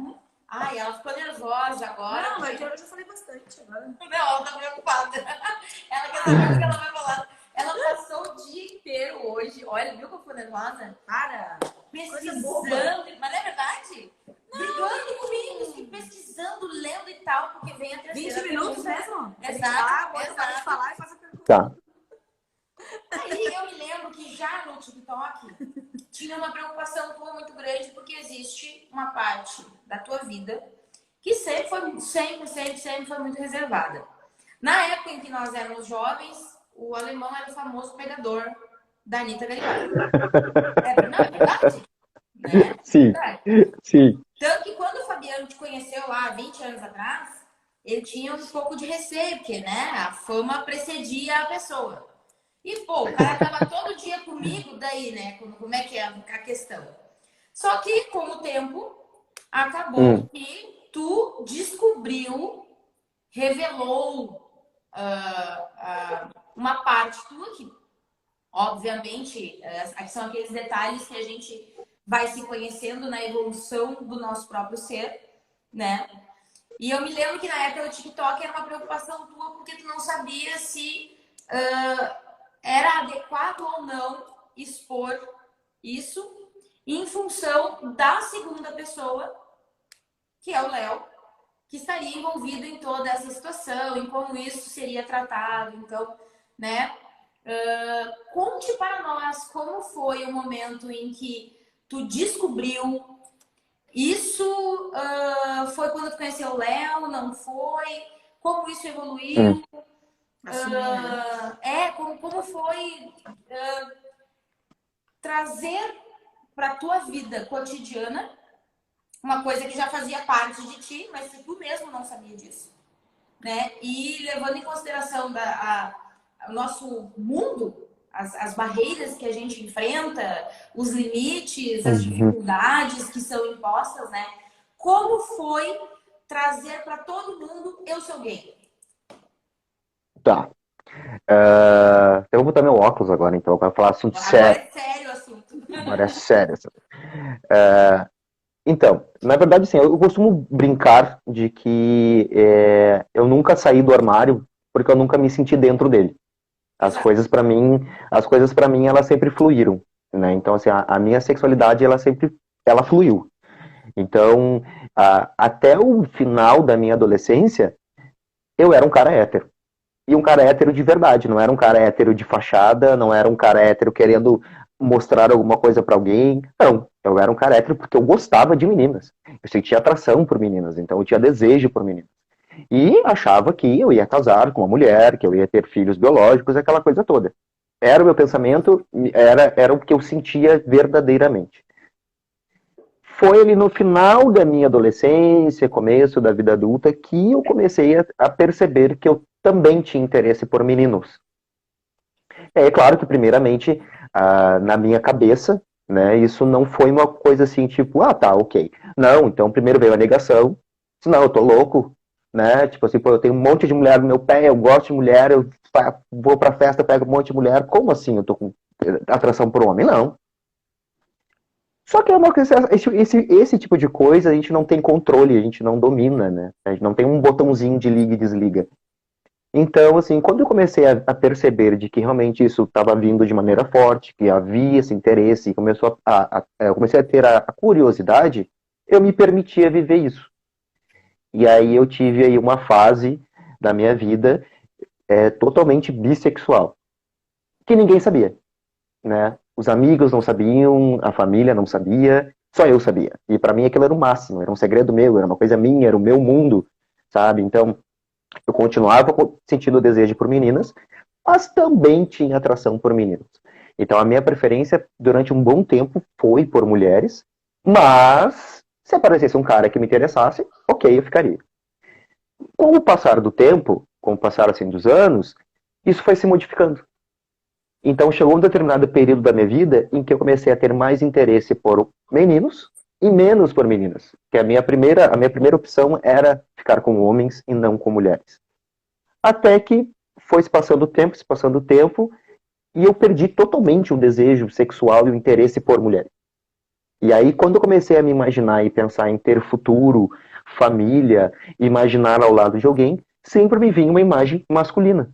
Ai, ela ficou nervosa agora. Não, mas eu já falei bastante agora. Não, ela tá preocupada. Ela quer saber o que ela vai falar. Ela passou o dia inteiro hoje. Olha, viu como ficou nervosa? Para. Pesquisando. Mas não é verdade? Brigando comigo, pesquisando, lendo e tal, porque vem a terceira. 20 minutos mesmo? Exato. Exato. Falar e fazer pergunta. Tá. Aí eu me lembro que já no TikTok tinha uma preocupação tua muito grande, porque existe uma parte da tua vida que sempre foi muito reservada. Na época em que nós éramos jovens, o Alemão era o famoso pegador da Anitta Garibaldi. Não é verdade? Né? Sim. Verdade. Sim. Tanto que quando o Fabiano te conheceu lá 20 anos atrás, eu tinha um pouco de receio, porque, né, a fama precedia a pessoa. E, pô, o cara tava todo dia comigo, daí, né, como é que é a questão? Só que, com o tempo, acabou que tu descobriu, revelou uma parte tua que, obviamente, são aqueles detalhes que a gente vai se conhecendo na evolução do nosso próprio ser, né? E eu me lembro que na época do TikTok era uma preocupação tua porque tu não sabia se era adequado ou não expor isso em função da segunda pessoa, que é o Léo, que estaria envolvido em toda essa situação, em como isso seria tratado. Então, né? Conte para nós como foi o momento em que tu descobriu isso. Foi quando tu conheceu o Léo? Não foi? Como isso evoluiu? Como foi trazer para tua vida cotidiana uma coisa que já fazia parte de ti, mas que tu mesmo não sabia disso, né? E levando em consideração o nosso mundo, as barreiras que a gente enfrenta, os limites, as dificuldades que são impostas, né? Como foi trazer para todo mundo eu sou gay? Tá. Eu vou botar meu óculos agora, então, para falar assunto sério. Agora é sério o assunto. Agora é sério. Então, na verdade, sim, eu costumo brincar de que eu nunca saí do armário porque eu nunca me senti dentro dele. As coisas para mim, elas sempre fluíram, né? Então, assim, a minha sexualidade, ela fluiu. Então, até o final da minha adolescência, eu era um cara hétero. E um cara hétero de verdade, não era um cara hétero de fachada, não era um cara hétero querendo mostrar alguma coisa pra alguém. Não, eu era um cara hétero porque eu gostava de meninas. Eu sentia atração por meninas, então eu tinha desejo por meninas. E achava que eu ia casar com uma mulher, que eu ia ter filhos biológicos, aquela coisa toda. Era o meu pensamento, era o que eu sentia verdadeiramente. Foi ali no final da minha adolescência, começo da vida adulta, que eu comecei a perceber que eu também tinha interesse por meninos. É claro que, primeiramente, na minha cabeça, né, isso não foi uma coisa assim, tipo, tá, ok. Não, então primeiro veio a negação, não, eu tô louco, né, tipo assim, pô, eu tenho um monte de mulher no meu pé, eu gosto de mulher, eu vou pra festa, pego um monte de mulher, como assim eu tô com atração por homem? Não. Só que é uma coisa, esse tipo de coisa a gente não tem controle, a gente não domina, né? A gente não tem um botãozinho de liga e desliga. Então, assim, quando eu comecei a perceber de que realmente isso estava vindo de maneira forte, que havia esse interesse, e eu comecei a ter a curiosidade, eu me permitia viver isso. E aí eu tive aí uma fase da minha vida totalmente bissexual, que ninguém sabia, né? Os amigos não sabiam, a família não sabia, só eu sabia. E para mim aquilo era o máximo, era um segredo meu, era uma coisa minha, era o meu mundo, sabe? Então, eu continuava sentindo desejo por meninas, mas também tinha atração por meninos. Então, a minha preferência durante um bom tempo foi por mulheres, mas se aparecesse um cara que me interessasse, ok, eu ficaria. Com o passar do tempo, com o passar assim dos anos, isso foi se modificando. Então chegou um determinado período da minha vida em que eu comecei a ter mais interesse por meninos e menos por meninas. Que a minha primeira opção era ficar com homens e não com mulheres. Até que foi se passando o tempo, e eu perdi totalmente o desejo sexual e o interesse por mulheres. E aí, quando eu comecei a me imaginar e pensar em ter futuro, família, imaginar ao lado de alguém, sempre me vinha uma imagem masculina.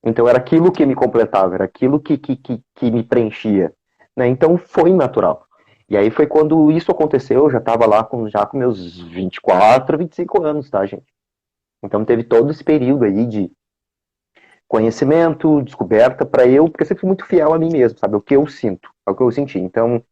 Então era aquilo que me completava, era aquilo que me preenchia, né? Então foi natural. E aí foi quando isso aconteceu, eu já estava lá com meus 24, 25 anos, tá, gente? Então teve todo esse período aí de conhecimento, descoberta para eu, porque eu sempre fui muito fiel a mim mesmo, sabe? O que eu sinto, é o que eu senti. Então,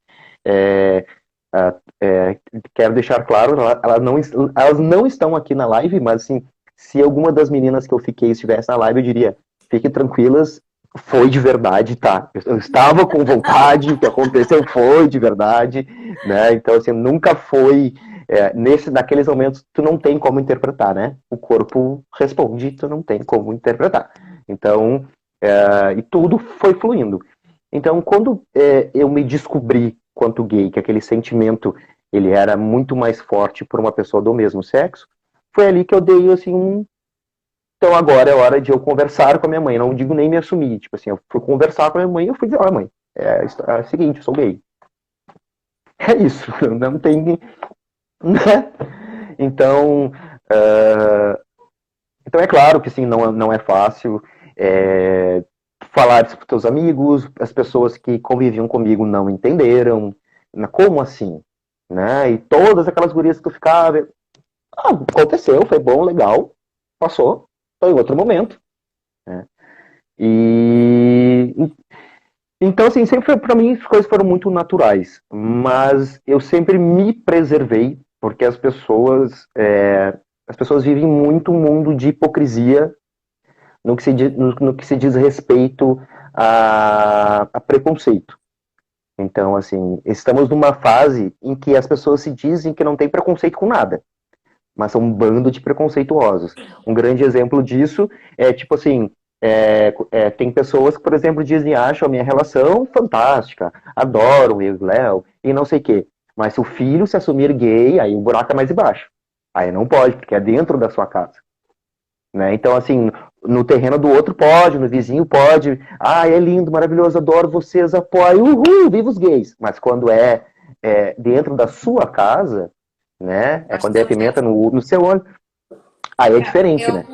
quero deixar claro, elas não estão aqui na live, mas assim, se alguma das meninas que eu fiquei estivesse na live, eu diria, fiquem tranquilas, foi de verdade, tá? Eu estava com vontade, o que aconteceu foi de verdade, né? Então, assim, nunca foi naqueles momentos tu não tem como interpretar, né? O corpo responde, tu não tem como interpretar. Então, e tudo foi fluindo. Então, quando eu me descobri quanto gay, que aquele sentimento ele era muito mais forte por uma pessoa do mesmo sexo, foi ali que eu dei assim então agora é hora de eu conversar com a minha mãe. Eu não digo nem me assumir, tipo assim, eu fui conversar com a minha mãe e eu fui dizer, olha mãe, é o seguinte, eu sou gay. É isso, não tem, né? Então, então é claro que sim, não é fácil falar isso para os teus amigos, as pessoas que conviviam comigo não entenderam, como assim? Né? E todas aquelas gurias que tu ficava, aconteceu, foi bom, legal, passou, foi em outro momento. Né? E então, assim, sempre para mim as coisas foram muito naturais, mas eu sempre me preservei, porque as pessoas vivem muito um mundo de hipocrisia no que se diz respeito a preconceito. Então, assim, estamos numa fase em que as pessoas se dizem que não tem preconceito com nada, mas são um bando de preconceituosos. Um grande exemplo disso é, tipo assim, tem pessoas que, por exemplo, dizem, acham a minha relação fantástica, adoram eu e o Léo, e não sei o quê. Mas se o filho se assumir gay, aí o buraco é mais embaixo. Aí não pode, porque é dentro da sua casa. Né? Então, assim, no terreno do outro pode, no vizinho pode. Ah, é lindo, maravilhoso, adoro vocês, apoio, uhul, viva os gays. Mas quando dentro da sua casa, né? É Acho quando que é são a pimenta diferentes. no seu olho. Aí é diferente, né?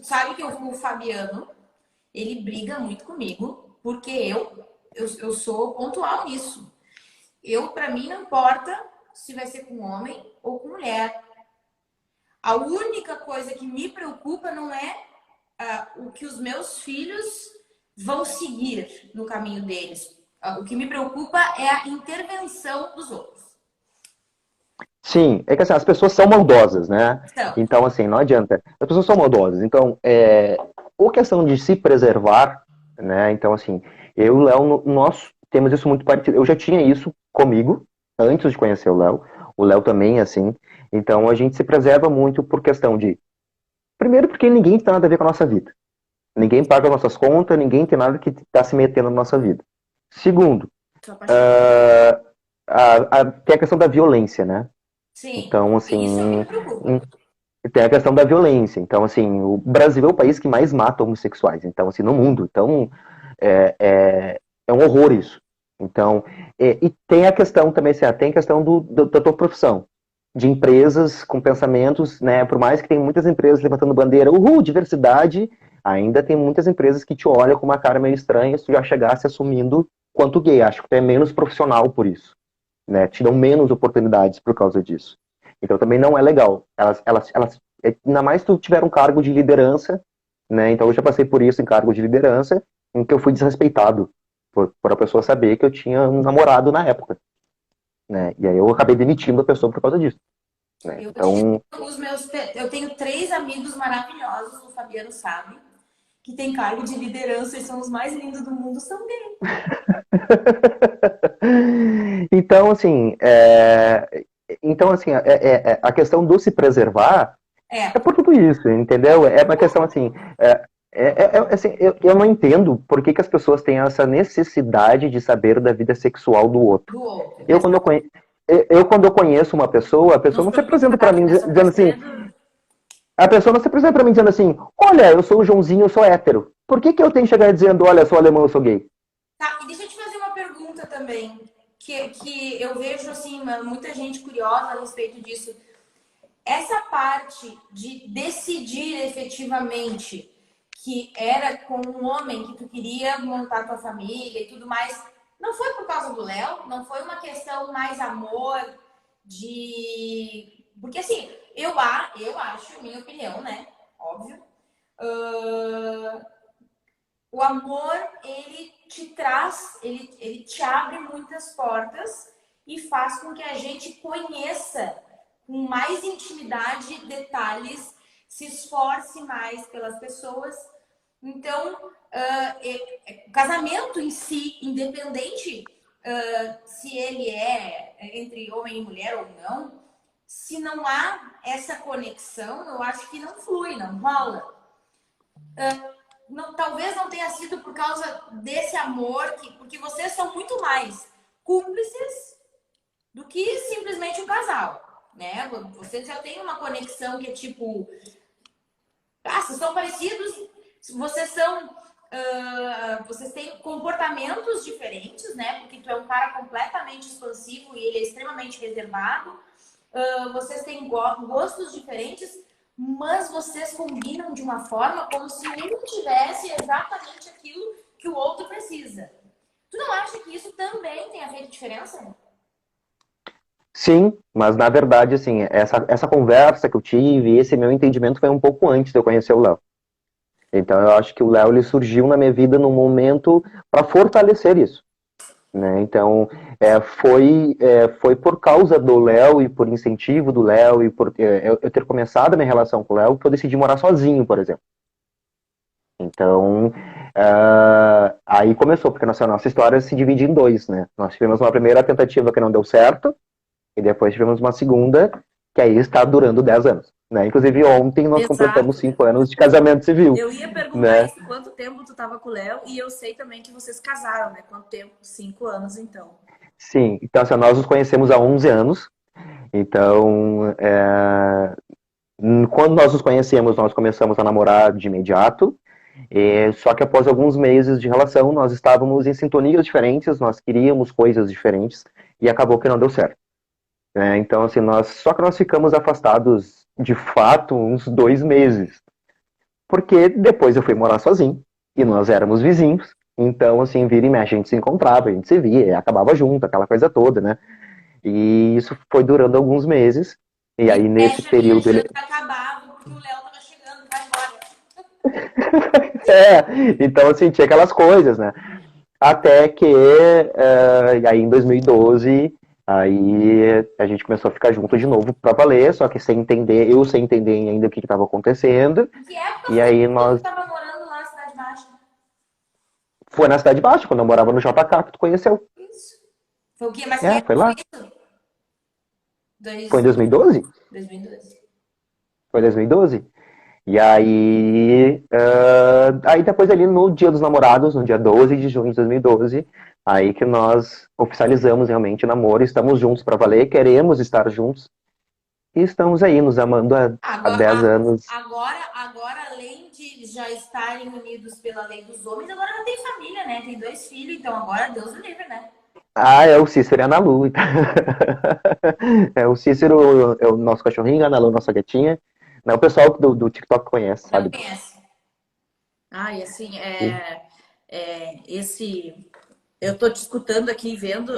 Sabe que o Fabiano, ele briga muito comigo, porque eu sou pontual nisso. Para mim, não importa se vai ser com homem ou com mulher. A única coisa que me preocupa não é o que os meus filhos vão seguir no caminho deles. O que me preocupa é a intervenção dos outros. Sim, é que assim, as pessoas são maldosas, né? Então, Então, assim, não adianta. As pessoas são maldosas. Então, ou questão de se preservar, né? Então, assim, eu e o Léo, nós temos isso muito parecido. Eu já tinha isso comigo, antes de conhecer o Léo. O Léo também, assim. Então, a gente se preserva muito por questão de... Primeiro, porque ninguém tem nada a ver com a nossa vida. Ninguém paga nossas contas, ninguém tem nada que está se metendo na nossa vida. Segundo, sou apaixonada. tem a questão da violência, né? Sim, Então, isso é o que assim, me preocupa. tem a questão da violência. Então, assim, o Brasil é o país que mais mata homossexuais, então, assim, no mundo. Então, é um horror isso. Então, e tem a questão também, assim, tem a questão da tua profissão, de empresas com pensamentos, né, por mais que tem muitas empresas levantando bandeira, diversidade, ainda tem muitas empresas que te olham com uma cara meio estranha se tu já chegasse assumindo quanto gay. Acho que tu é menos profissional por isso, né, te dão menos oportunidades por causa disso. Então também não é legal. Ainda mais se tu tiver um cargo de liderança, né? Então eu já passei por isso em cargo de liderança, em que eu fui desrespeitado por a pessoa saber que eu tinha um namorado na época, né? E aí eu acabei demitindo a pessoa por causa disso, né? Eu, te Então, digo, eu tenho 3 amigos maravilhosos, o Fabiano sabe, que tem cargo de liderança e são os mais lindos do mundo, são gays. então assim, a questão do se preservar é É, por tudo isso, entendeu? É uma questão assim. Assim, eu não entendo por que as pessoas têm essa necessidade de saber da vida sexual do outro. do outro. Eu, quando eu, conhe... quando eu conheço uma pessoa, a pessoa Nos não se apresenta para preocupar, mim né? Só dizendo assim. cedo. A pessoa não se apresenta para mim dizendo assim: olha, eu sou o Joãozinho, eu sou hétero. Por que eu tenho que chegar dizendo: olha, eu sou alemão, eu sou gay? Tá, e deixa eu te fazer uma pergunta também, que eu vejo, assim, muita gente curiosa a respeito disso. Essa parte de decidir efetivamente que era com um homem que tu queria montar tua família e tudo mais, não foi por causa do Léo? Não foi uma questão mais amor de... Porque assim, eu acho, minha opinião, né? Óbvio. O amor, ele te traz, ele te abre muitas portas e faz com que a gente conheça com mais intimidade, detalhes, se esforce mais pelas pessoas. Então, o casamento em si, independente se ele é entre homem e mulher ou não, se não há essa conexão, eu acho que não flui, não rola. Não, talvez não tenha sido por causa desse amor, porque vocês são muito mais cúmplices do que simplesmente um casal, né? Vocês já têm uma conexão que é tipo, vocês são parecidos, vocês são, vocês têm comportamentos diferentes, né? Porque tu é um cara completamente expansivo e ele é extremamente reservado. Vocês têm gostos diferentes, mas vocês combinam de uma forma como se um tivesse exatamente aquilo que o outro precisa. Tu não acha que isso também tem a ver com diferença? Sim, mas na verdade, assim, essa conversa que eu tive, esse meu entendimento foi um pouco antes de eu conhecer o Léo. Então eu acho que o Léo ele surgiu na minha vida num momento para fortalecer isso, né? Então foi por causa do Léo e por incentivo do Léo e por eu ter começado a minha relação com o Léo que eu decidi morar sozinho, por exemplo. Então aí começou, porque nossa história se divide em dois, né? Nós tivemos uma primeira tentativa que não deu certo, e depois tivemos uma segunda, que aí está durando 10 anos. Né? Inclusive, ontem nós completamos 5 anos de casamento civil. Eu ia perguntar né? isso, quanto tempo tu estava com o Léo, e eu sei também que vocês casaram, né? Quanto tempo? 5 anos, então. Sim, então assim, nós nos conhecemos há 11 anos. Então, quando nós nos conhecemos, nós começamos a namorar de imediato. Só que após alguns meses de relação, nós estávamos em sintonias diferentes, nós queríamos coisas diferentes, e acabou que não deu certo. Então, assim, só que nós ficamos afastados, de fato, uns 2 meses. Porque depois eu fui morar sozinho, e nós éramos vizinhos. Então, assim, vira e mexe, a gente se encontrava, a gente se via, e acabava junto, aquela coisa toda, né? E isso foi durando alguns meses. E aí, nesse período... Ele acabava, porque o Léo tava chegando, vai embora. Então, assim, tinha aquelas coisas, né? Até que, aí em 2012... Aí a gente começou a ficar junto de novo pra valer, só que sem entender ainda o que estava acontecendo. Que época e aí nós... Você estava morando lá na Cidade Baixa? Foi na Cidade Baixa, quando eu morava no JK, que tu conheceu. Isso. Foi o quê? Mas foi lá. Isso? Foi em 2012? 2012. Foi em 2012. E aí, aí depois ali no Dia dos Namorados, no dia 12 de junho de 2012, aí que nós oficializamos realmente o namoro, estamos juntos para valer, queremos estar juntos, e estamos aí nos amando há 10 anos. Agora, além de já estarem unidos pela lei dos homens, agora já tem família, né? Tem 2 filhos, então agora Deus o livre, né? É o Cícero e a Ana Lu. O Cícero é o nosso cachorrinho, a Ana Lu, nossa gatinha. O pessoal do TikTok conhece, sabe? Conhece. E assim, eu tô te escutando aqui, vendo,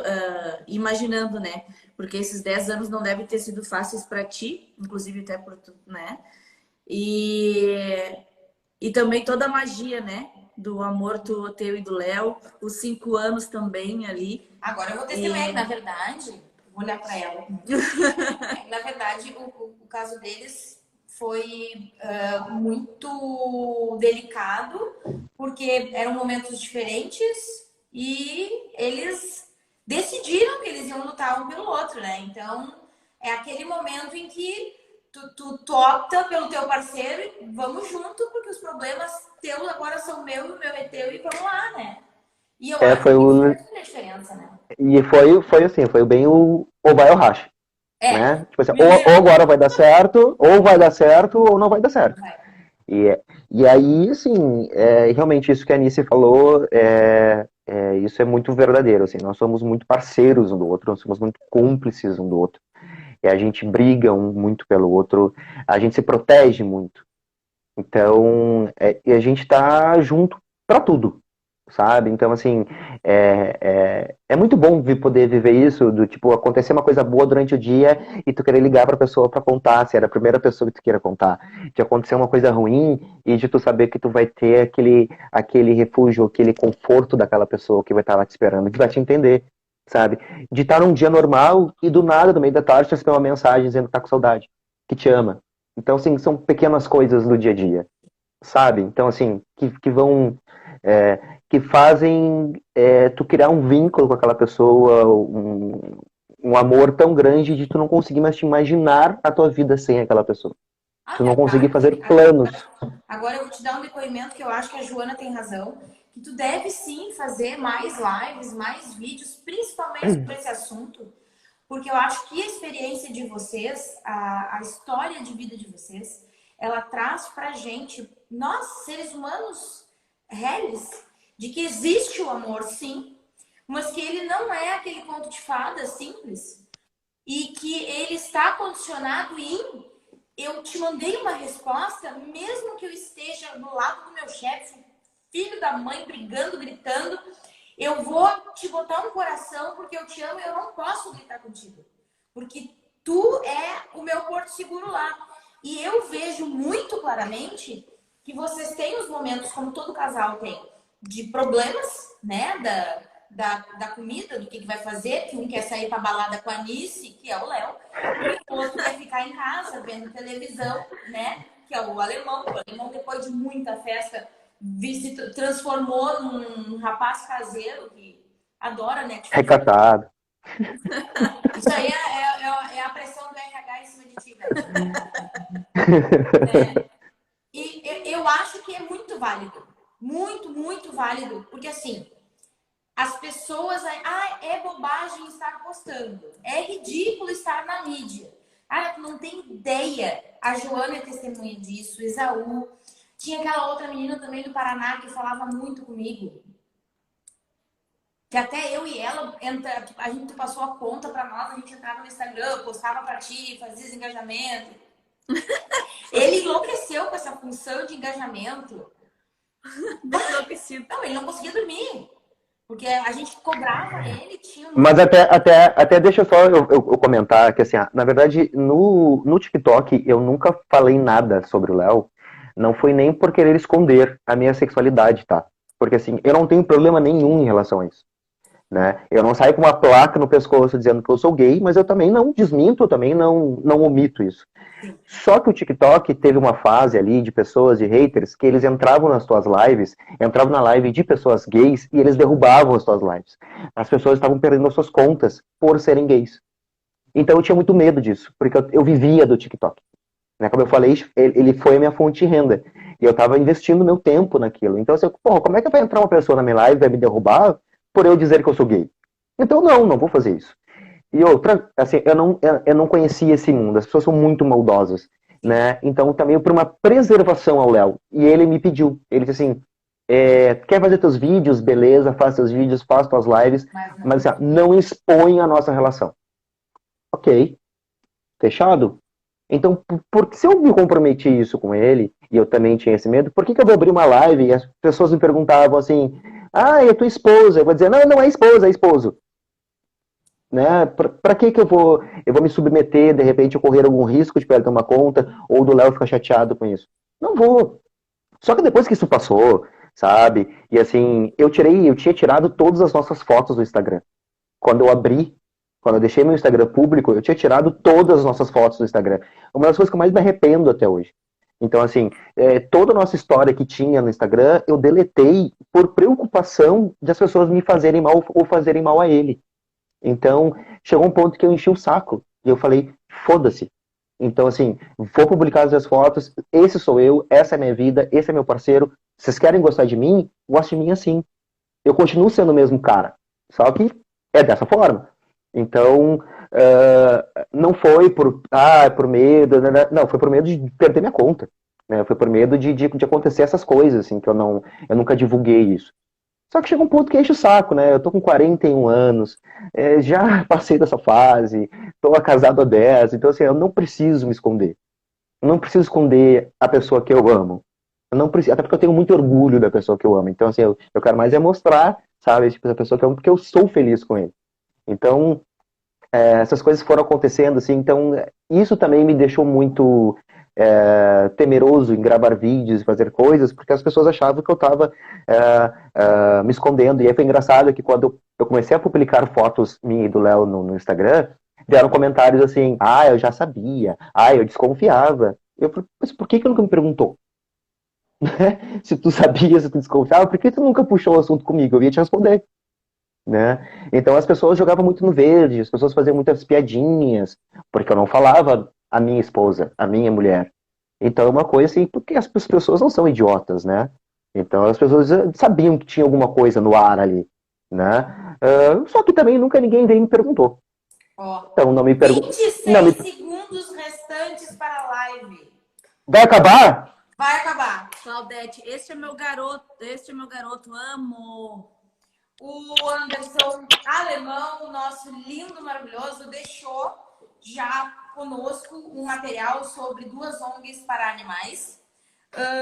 imaginando, né? Porque esses 10 anos não devem ter sido fáceis para ti, inclusive até por tu, né? E também toda a magia, né? Do amor teu e do Léo, os 5 anos também ali. Agora eu vou testemunhar que, na verdade, vou olhar para ela. Na verdade, o caso deles foi muito delicado, porque eram momentos diferentes e eles decidiram que eles iam lutar um pelo outro, né? Então, é aquele momento em que tu opta pelo teu parceiro e vamos junto, porque os problemas teus agora são meu e o meu é teu e vamos lá, né? E eu acho que isso faz a diferença, né? E foi assim, foi bem o vai ou racha. Né? Tipo assim, ou agora vai dar certo, ou não vai dar certo. E aí, assim, realmente isso que a Anice falou, isso é muito verdadeiro, assim, nós somos muito parceiros um do outro, nós somos muito cúmplices um do outro, e a gente briga um muito pelo outro, a gente se protege muito, então, e a gente tá junto pra tudo, sabe? Então, assim, é muito bom poder viver isso, do tipo, acontecer uma coisa boa durante o dia e tu querer ligar pra pessoa pra contar, se era a primeira pessoa que tu queira contar. De acontecer uma coisa ruim e de tu saber que tu vai ter aquele refúgio, aquele conforto daquela pessoa que vai estar lá te esperando, que vai te entender, sabe? De estar num dia normal e do nada, no meio da tarde, tu receber uma mensagem dizendo que tá com saudade, que te ama. Então, assim, são pequenas coisas do dia a dia, sabe? Então, assim, que vão... que fazem tu criar um vínculo com aquela pessoa, um amor tão grande de tu não conseguir mais te imaginar a tua vida sem aquela pessoa. Tu não conseguir fazer planos. Agora eu vou te dar um depoimento que eu acho que a Joana tem razão, que tu deve sim fazer mais lives, mais vídeos, principalmente sobre esse assunto, porque eu acho que a experiência de vocês, a história de vida de vocês, ela traz pra gente, nós, seres humanos réis, de que existe o amor, sim, mas que ele não é aquele conto de fada simples e que ele está condicionado em eu te mandei uma resposta, mesmo que eu esteja do lado do meu chefe, filho da mãe, brigando, gritando, eu vou te botar um coração porque eu te amo e eu não posso gritar contigo. Porque tu é o meu porto seguro lá. E eu vejo muito claramente que vocês têm os momentos, como todo casal tem, de problemas, né, da comida, do que vai fazer, que um quer sair pra balada com a Nice, que é o Léo, e o outro quer ficar em casa vendo televisão, né, que é o alemão. O alemão, depois de muita festa, se transformou num rapaz caseiro que adora Netflix. Recatado. Isso aí é a pressão do RH em cima de ti, velho. E eu acho que é muito válido. Muito, muito válido. Porque assim, as pessoas... é bobagem estar postando. É ridículo estar na mídia. Cara, tu não tem ideia. A Joana é testemunha disso, o Esaú. Tinha aquela outra menina também do Paraná que falava muito comigo. Que até eu e ela, a gente passou a conta pra nós, a gente entrava no Instagram, postava pra ti, fazia engajamento. Ele enlouqueceu com essa função de engajamento. Enlouquecido. Não, ele não conseguia dormir. Porque a gente cobrava ele, tinha... Mas até deixa só eu comentar que, assim, na verdade, no TikTok, eu nunca falei nada sobre o Léo. Não foi nem por querer esconder a minha sexualidade, tá? Porque, assim, eu não tenho problema nenhum em relação a isso. Né? Eu não saio com uma placa no pescoço dizendo que eu sou gay, mas eu também não desminto, eu também não omito isso. Só que o TikTok teve uma fase ali de pessoas, de haters, que eles entravam nas tuas lives, entravam na live de pessoas gays e eles derrubavam as tuas lives. As pessoas estavam perdendo as suas contas por serem gays. Então eu tinha muito medo disso, porque eu vivia do TikTok. Né? Como eu falei, ele foi a minha fonte de renda. E eu estava investindo meu tempo naquilo. Então, assim, porra, como é que vai entrar uma pessoa na minha live e vai me derrubar por eu dizer que eu sou gay? Então, não vou fazer isso. E outra, assim, eu não conhecia esse mundo. As pessoas são muito maldosas, né? Então, também por uma preservação ao Léo. E ele me pediu. Ele disse assim, quer fazer teus vídeos? Beleza, faz teus vídeos, faz tuas lives. Mas assim, não expõe a nossa relação. Ok. Fechado? Então, se eu me comprometi isso com ele, e eu também tinha esse medo, por que eu vou abrir uma live e as pessoas me perguntavam assim, é tua esposa? Eu vou dizer, não é esposa, é esposo. Né? Pra que eu vou me submeter, de repente, eu correr algum risco de perder uma conta, ou do Léo ficar chateado com isso? Não vou. Só que depois que isso passou, sabe? E assim, eu tinha tirado todas as nossas fotos do Instagram. Quando eu deixei meu Instagram público, eu tinha tirado todas as nossas fotos do Instagram. Uma das coisas que eu mais me arrependo até hoje. Então, assim, toda a nossa história que tinha no Instagram, eu deletei por preocupação de as pessoas me fazerem mal ou fazerem mal a ele. Então, chegou um ponto que eu enchi o saco. E eu falei, foda-se. Então, assim, vou publicar as minhas fotos, esse sou eu, essa é a minha vida, esse é meu parceiro. Vocês querem gostar de mim? Goste de mim assim. Eu continuo sendo o mesmo cara. Só que é dessa forma. Então, não foi por medo, não, foi por medo de perder minha conta. Né? Foi por medo de acontecer essas coisas, assim, que eu nunca divulguei isso. Só que chega um ponto que enche o saco, né? Eu tô com 41 anos, já passei dessa fase, tô casado há 10, então assim, eu não preciso me esconder. Eu não preciso esconder a pessoa que eu amo. Eu não preciso, até porque eu tenho muito orgulho da pessoa que eu amo. Então, assim, eu quero mais mostrar, sabe, tipo, a pessoa que eu amo, porque eu sou feliz com ele. Então, essas coisas foram acontecendo, assim, então isso também me deixou muito temeroso em gravar vídeos e fazer coisas, porque as pessoas achavam que eu estava me escondendo. E aí foi engraçado que quando eu comecei a publicar fotos minha e do Léo no Instagram, deram comentários assim, eu já sabia, eu desconfiava. Eu falei, mas por que nunca me perguntou? Se tu sabia, se tu desconfiava, por que tu nunca puxou o assunto comigo? Eu ia te responder. né? Então as pessoas jogavam muito no verde, as pessoas faziam muitas piadinhas, porque eu não falava a minha esposa, a minha mulher. Então é uma coisa assim, porque as pessoas não são idiotas, né? Então as pessoas sabiam que tinha alguma coisa no ar ali, né? Só que também nunca ninguém veio e me perguntou. Ó, Então não me perguntou. Não me... 26 segundos restantes para a live. Vai acabar? Vai acabar. Claudete, este é meu garoto, amo. O Anderson Alemão, nosso lindo, maravilhoso, deixou já conosco um material sobre 2 ONGs para animais.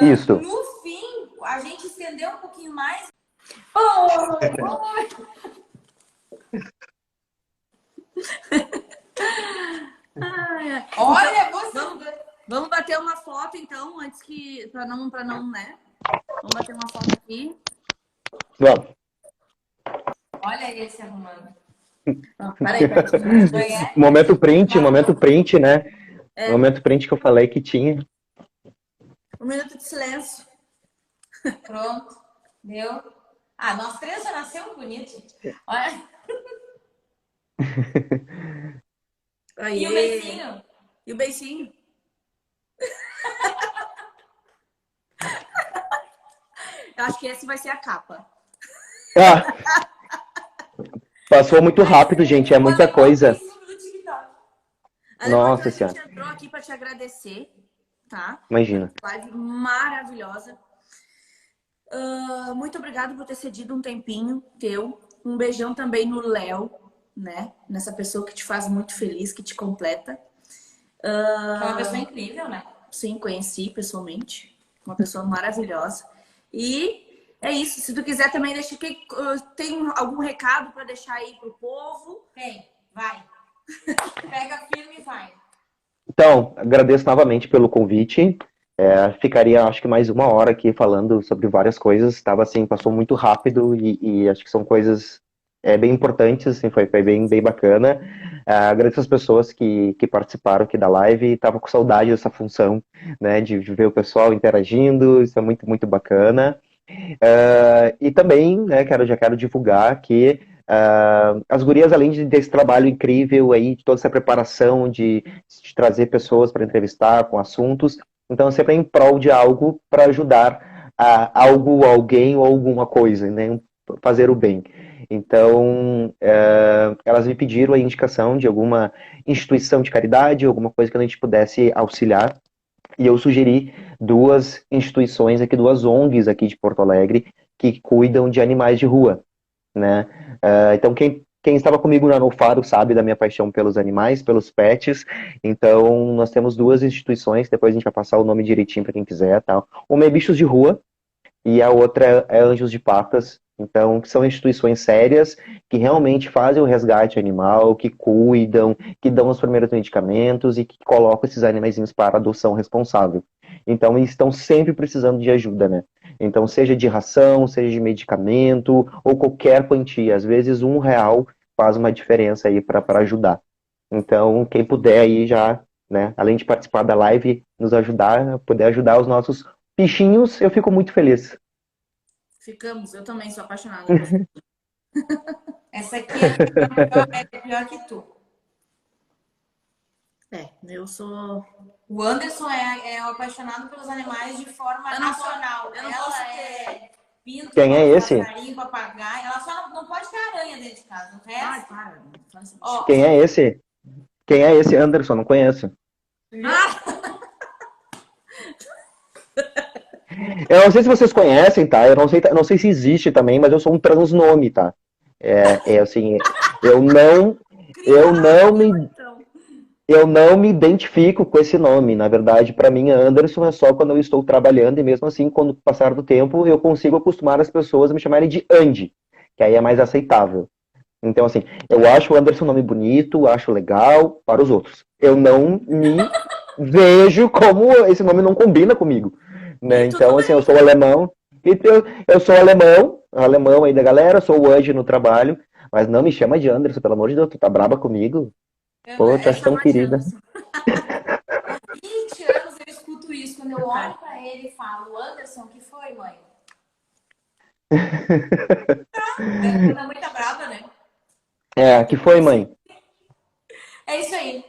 Isso. No fim, a gente estendeu um pouquinho mais. Oh, olha, você... Vamos bater uma foto, então, antes que... Para não, né? Vamos bater uma foto aqui. Vamos. Olha esse arrumando. Peraí. Momento print, né? Momento print que eu falei que tinha. 1 minuto de silêncio. Pronto. Deu. Ah, nós 3 já nascemos bonitos. Olha. Aí. E o beicinho? E o beicinho? Eu acho que esse vai ser a capa. Passou muito rápido, gente. É muita coisa. Nossa A Senhora. gente entrou aqui para te agradecer, tá? Imagina. Live maravilhosa. Muito obrigada por ter cedido um tempinho teu. Um beijão também no Léo, né? Nessa pessoa que te faz muito feliz, que te completa. É uma pessoa incrível, né? Sim, conheci pessoalmente. Uma pessoa maravilhosa. E é isso. Se tu quiser também, deixa que tem algum recado para deixar aí pro povo. Tem, vai. Pega firme e vai. Então, agradeço novamente pelo convite. Ficaria, acho que mais 1 hora aqui falando sobre várias coisas. Estava assim, passou muito rápido e acho que são coisas bem importantes, assim, foi bem bacana. Agradeço as pessoas que participaram aqui da live. Estava com saudade dessa função, né, de ver o pessoal interagindo. Isso é muito bacana. E também, né, já quero divulgar que as gurias, além desse trabalho incrível aí, de toda essa preparação de trazer pessoas para entrevistar com assuntos, então sempre em prol de algo para ajudar algo, alguém ou alguma coisa, né, fazer o bem. Então, elas me pediram a indicação de alguma instituição de caridade, alguma coisa que a gente pudesse auxiliar. E eu sugeri 2 instituições aqui, 2 ONGs aqui de Porto Alegre, que cuidam de animais de rua, né? Então, quem estava comigo no Faro sabe da minha paixão pelos animais, pelos pets. Então, nós temos 2 instituições, depois a gente vai passar o nome direitinho para quem quiser, tal. Uma é Bichos de Rua e a outra é Anjos de Patas. Então, são instituições sérias que realmente fazem o resgate animal, que cuidam, que dão os primeiros medicamentos e que colocam esses animaizinhos para adoção responsável. Então, eles estão sempre precisando de ajuda, né? Então, seja de ração, seja de medicamento, ou qualquer quantia. Às vezes, R$1 faz uma diferença aí para ajudar. Então, quem puder aí já, né, além de participar da live, nos ajudar, poder ajudar os nossos bichinhos, eu fico muito feliz. Ficamos, eu também sou apaixonada. Essa aqui é pior que tu. Eu sou... O Anderson é apaixonado pelos animais de forma nacional. Eu não ela posso é pinto, Quem é esse? passarinho, papagaio. Ela só não pode ter aranha dentro de casa. O resto... Ai, para. Ó, Quem é esse? Quem é esse Anderson? Não conheço. Eu não sei se vocês conhecem, tá? Eu não sei se existe também, mas eu sou um transnome, tá? Assim, eu não me identifico com esse nome. Na verdade, para mim, Anderson é só quando eu estou trabalhando e mesmo assim, quando passar do tempo, eu consigo acostumar as pessoas a me chamarem de Andy, que aí é mais aceitável. Então, assim, eu acho o Anderson um nome bonito, acho legal para os outros. Eu não me vejo como esse nome não combina comigo, né? Então, assim, eu sou alemão, eu sou alemão aí da galera, sou o Andy no trabalho, mas não me chama de Anderson, pelo amor de Deus, tu tá braba comigo? Pô, tu acha tão querida. 20 anos eu escuto isso. Quando eu olho pra ele e falo, Anderson, o que foi, mãe? Quando a mãe tá brava, né? É, que foi, mãe? É isso aí.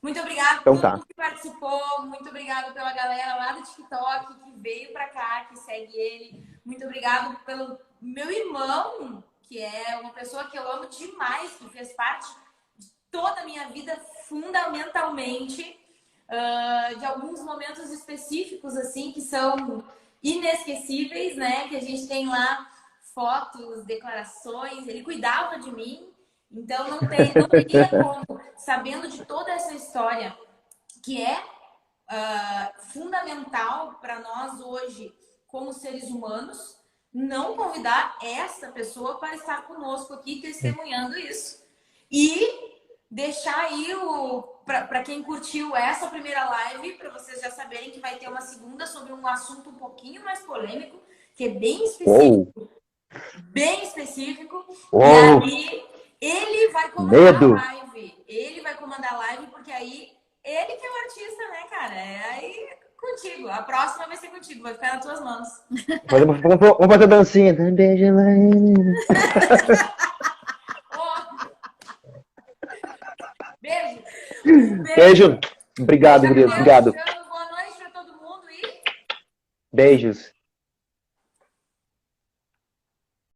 Muito obrigada por Então todo tá. mundo que participou. Muito obrigada pela galera lá do TikTok que veio pra cá, que segue ele. Muito obrigado pelo meu irmão, que é uma pessoa que eu amo demais, que fez parte de toda a minha vida, fundamentalmente, de alguns momentos específicos, assim, que são inesquecíveis, né? Que a gente tem lá fotos, declarações. Ele cuidava de mim. Então não teria como, sabendo de toda essa história que é fundamental para nós hoje como seres humanos, não convidar essa pessoa para estar conosco aqui testemunhando isso. E deixar aí para quem curtiu essa primeira live, para vocês já saberem que vai ter uma segunda sobre um assunto um pouquinho mais polêmico, que é bem específico, Uou, bem específico. E uou, aí ele vai comandar a medo. live. Ele vai comandar a live, porque aí ele que é o artista, né, cara? É aí contigo. A próxima vai ser contigo, vai ficar nas tuas mãos. Vamos fazer dancinha. Beijo, mãe. Oh, beijo. Um beijo. Beijo. Obrigado, Fica com querido. Deus. Obrigado. Boa noite para todo mundo e Beijos.